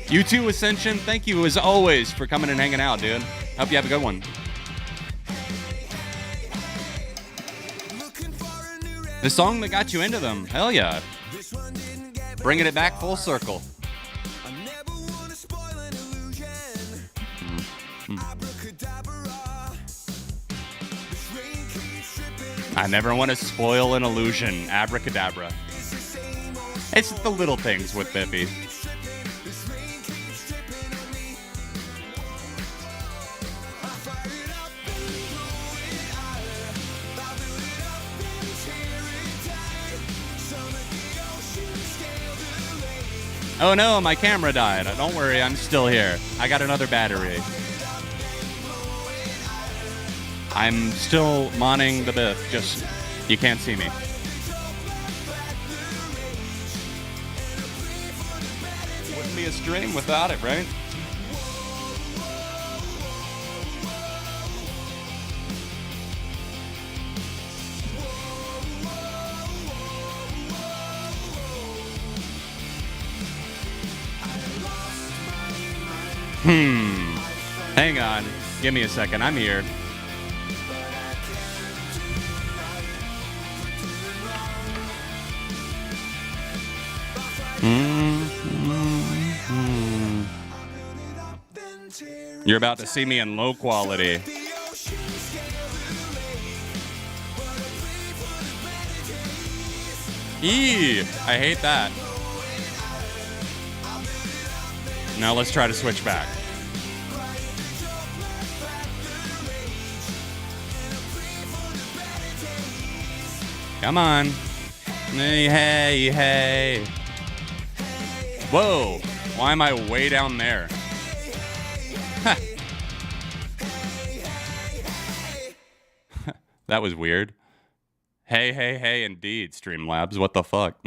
You too, Ascension. Thank you, as always, for coming and hanging out, dude. Hope you have a good one. The song that got you into them. Hell yeah. Bringing it back full circle. I never want to spoil an illusion. Abracadabra. It's the little things with Bippy. Oh no, my camera died. Don't worry, I'm still here. I got another battery. I'm still monning the Biff, just you can't see me. Wouldn't be a stream without it, right? Hang on. Give me a second. I'm here. You're about to see me in low quality. I hate that. Now let's try to switch back. Come on. Hey, hey, hey. Whoa. Why am I way down there? That was weird. Hey, indeed, Streamlabs. What the fuck?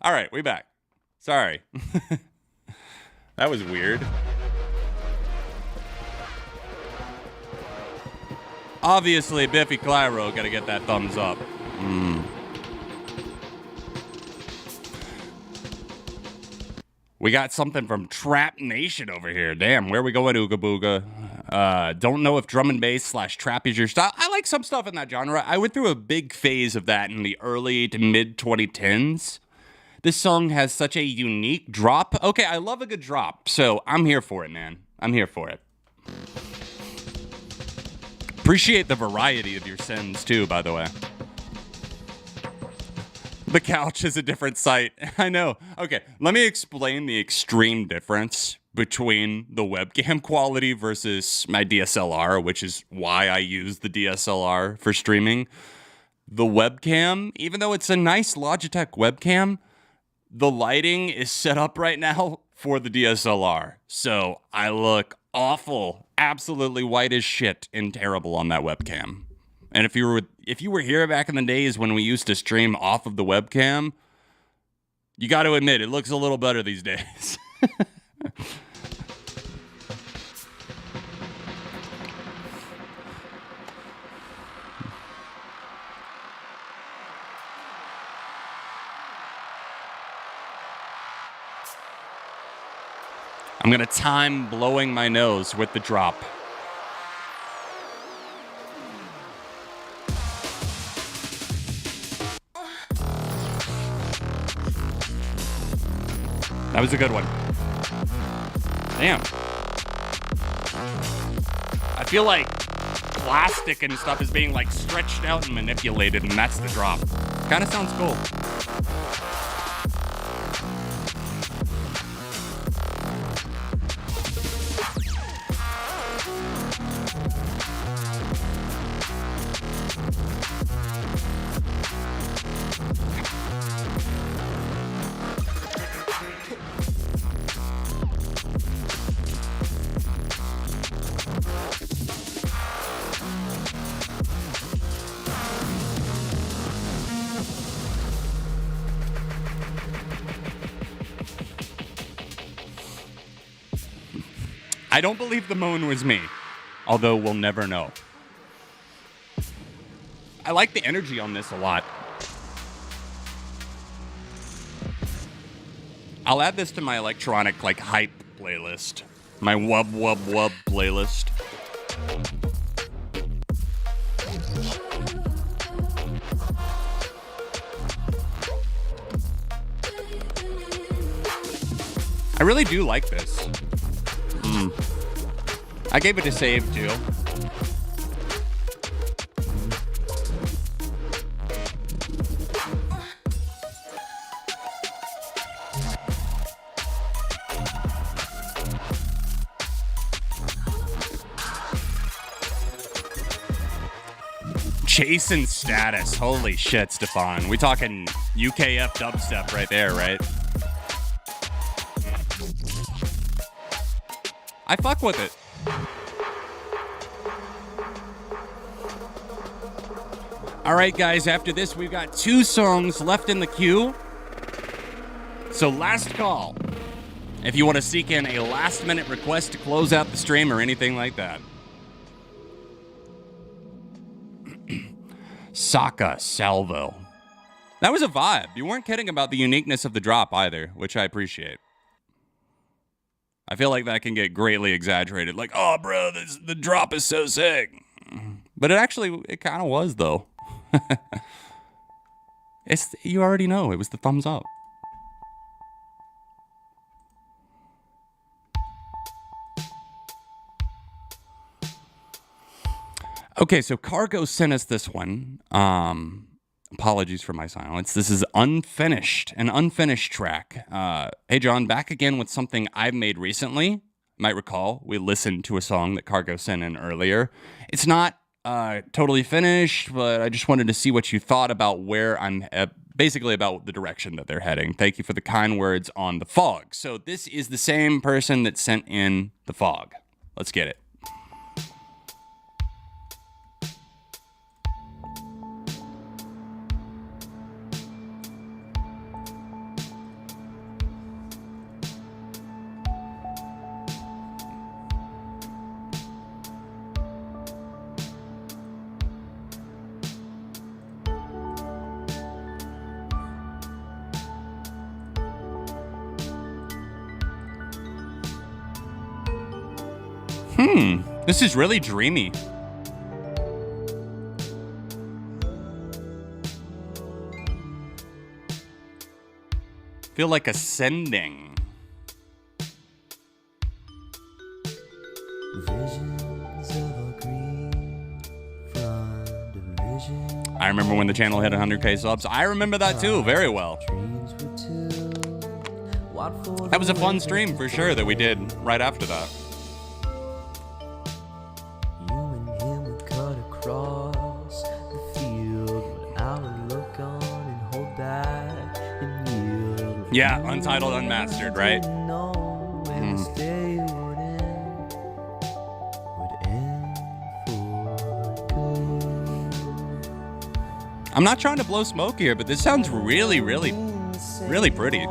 All right, we back. Sorry. That was weird. Obviously, Biffy Clyro gotta get that thumbs up. We got something from Trap Nation over here. Damn, where we going, Ooga Booga? Don't know if drum and bass / trap is your style. I like some stuff in that genre. I went through a big phase of that in the early to mid 2010s. This song has such a unique drop. Okay, I love a good drop, so I'm here for it, man. I'm here for it. Appreciate the variety of your sends, too, by the way. The couch is a different site. I know. Okay, let me explain the extreme difference between the webcam quality versus my DSLR, which is why I use the DSLR for streaming. The webcam, even though it's a nice Logitech webcam, the lighting is set up right now for the DSLR. So I look awful, absolutely white as shit and terrible on that webcam. And if you were here back in the days when we used to stream off of the webcam, you got to admit, it looks a little better these days. I'm going to time blowing my nose with the drop. That was a good one. Damn. I feel like plastic and stuff is being like stretched out and manipulated, and that's the drop. Kind of sounds cool. I don't believe the moan was me, although we'll never know. I like the energy on this a lot. I'll add this to my electronic, like, hype playlist. My wub playlist. I really do like this. I gave it a save, too. Chasing status. Holy shit, Stefan. We talking UKF dubstep right there, right? I fuck with it. All right, guys, after this, we've got 2 songs left in the queue. So last call. If you want to seek in a last-minute request to close out the stream or anything like that. Saka Salvo. That was a vibe. You weren't kidding about the uniqueness of the drop either, which I appreciate. I feel like that can get greatly exaggerated. Like, oh, bro, the drop is so sick. But it kind of was, though. You already know. It was the thumbs up. Okay, so Cargo sent us this one. Apologies for my silence. This is an unfinished track. Hey, John, back again with something I've made recently. Might recall, we listened to a song that Cargo sent in earlier. It's not totally finished, but I just wanted to see what you thought about where I'm basically about the direction that they're heading. Thank you for the kind words on the fog. So this is the same person that sent in the fog. Let's get it. This is really dreamy. Feel like ascending. I remember when the channel hit 100K subs. I remember that too, very well. That was a fun stream for sure that we did right after that. Yeah, Untitled Unmastered, right? I'm not trying to blow smoke here, but this sounds really, really, really pretty.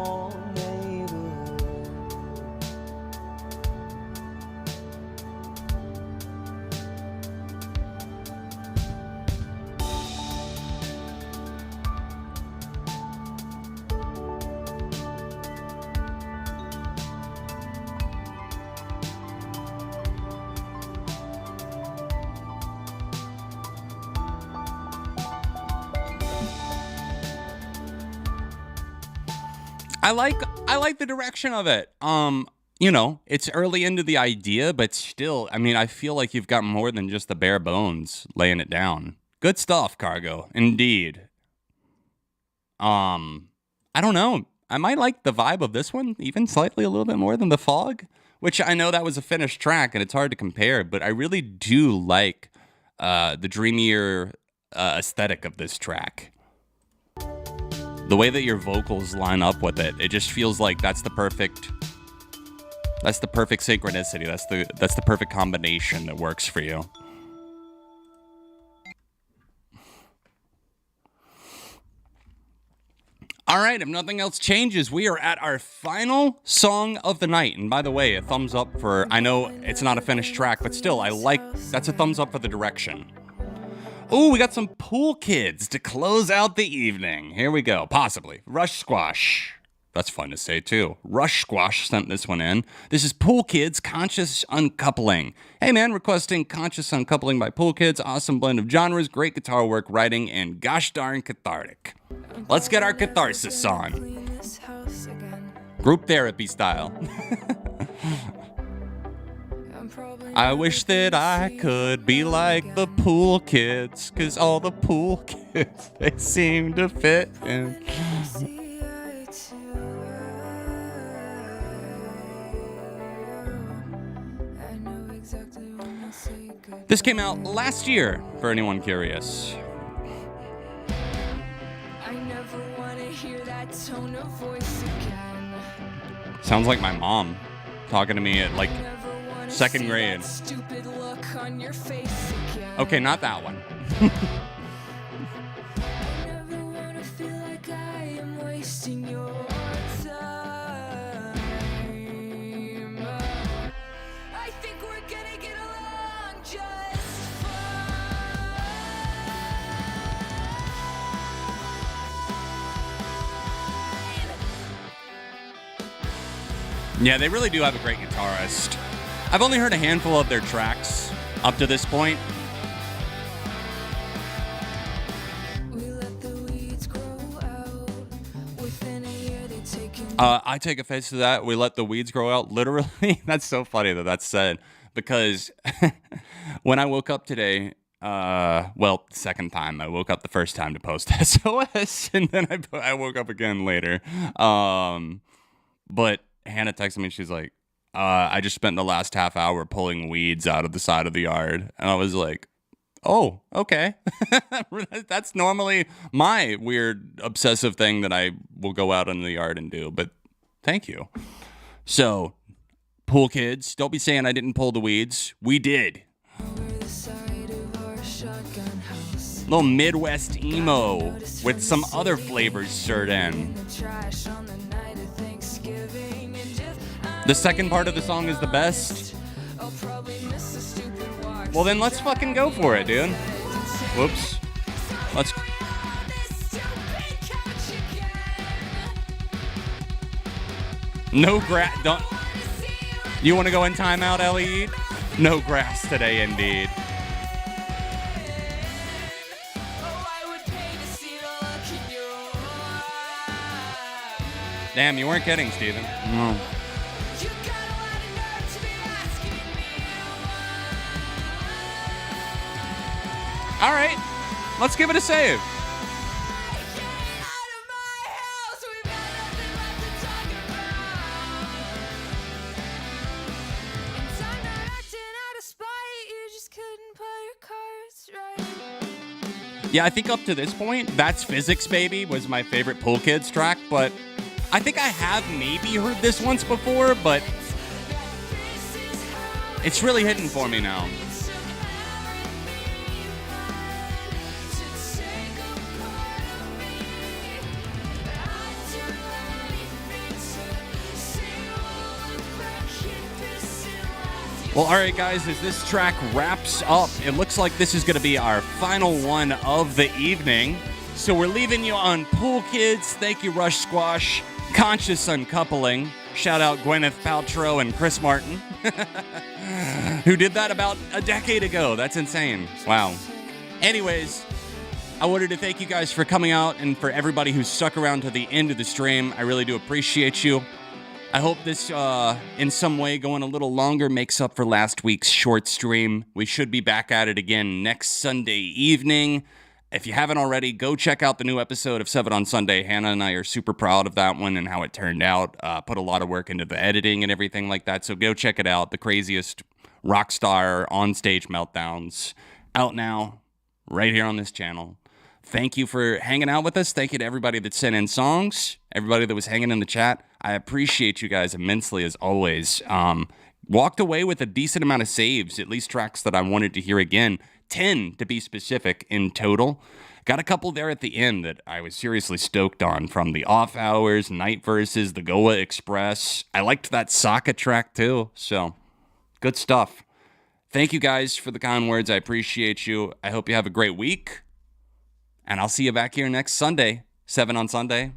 I like the direction of it. You know, it's early into the idea, but still, I mean, I feel like you've got more than just the bare bones laying it down. Good stuff, Cargo. Indeed. I don't know. I might like the vibe of this one even slightly a little bit more than the Fog, which I know that was a finished track and it's hard to compare, but I really do like the dreamier aesthetic of this track. The way that your vocals line up with it, it just feels like that's the perfect synchronicity. That's the perfect combination that works for you. All right, if nothing else changes, we are at our final song of the night. And by the way, a thumbs up for, I know it's not a finished track, but still, that's a thumbs up for the direction. Ooh, we got some Pool Kids to close out the evening. Here we go, possibly. Rush Squash. That's fun to say, too. Rush Squash sent this one in. This is Pool Kids, Conscious Uncoupling. Hey, man, requesting Conscious Uncoupling by Pool Kids. Awesome blend of genres, great guitar work, writing, and gosh darn cathartic. Let's get our catharsis on. Group therapy style. I wish that I could be like the Pool Kids, 'cause all the Pool Kids, they seem to fit in. This came out last year, for anyone curious. I never wanna hear that tone of voice again. Sounds like my mom talking to me at like second grade. Stupid look on your face again. Okay, not that one. I never wanna feel like I am wasting your time. I think we're gonna get along just fine. Yeah, they really do have a great guitarist. I've only heard a handful of their tracks up to this point. I take offense to that. We let the weeds grow out. Literally, that's so funny that that's said. Because when I woke up today, well, second time. I woke up the first time to post SOS, and then I woke up again later. But Hannah texted me, she's like, I just spent the last half hour pulling weeds out of the side of the yard. And I was like, Oh, okay. That's normally my weird obsessive thing that I will go out in the yard and do, but thank you. So, pool kids, don't be saying I didn't pull the weeds. We did. Little Midwest emo with some other flavors stirred in. The second part of the song is the best. Well, then let's fucking go for it, dude. Whoops. Let's... No grass. Don't... You want to go in timeout, Ellie? No grass today, indeed. Damn, you weren't kidding, Steven. No. All right, let's give it a save. Yeah, I think up to this point, That's Physics Baby was my favorite Pool Kids track, but I think I have maybe heard this once before, but it's really hitting for me now. Well, all right, guys, as this track wraps up, it looks like this is going to be our final one of the evening. So we're leaving you on Pool Kids. Thank you, Rush Squash. Conscious Uncoupling. Shout out Gwyneth Paltrow and Chris Martin, who did that about a decade ago. That's insane. Wow. Anyways, I wanted to thank you guys for coming out and for everybody who stuck around to the end of the stream. I really do appreciate you. I hope this, in some way, going a little longer makes up for last week's short stream. We should be back at it again next Sunday evening. If you haven't already, go check out the new episode of 7 on Sunday. Hannah and I are super proud of that one and how it turned out. Put a lot of work into the editing and everything like that, so go check it out. The craziest rock star on-stage meltdowns. Out now, right here on this channel. Thank you for hanging out with us. Thank you to everybody that sent in songs, everybody that was hanging in the chat. I appreciate you guys immensely, as always. Walked away with a decent amount of saves, at least tracks that I wanted to hear again. 10 to be specific in total. Got a couple there at the end that I was seriously stoked on, from the Off Hours, Night Verses, the Goa Express. I liked that Sokka track too, so good stuff. Thank you guys for the kind words. I appreciate you. I hope you have a great week. And I'll see you back here next Sunday, 7 on Sunday.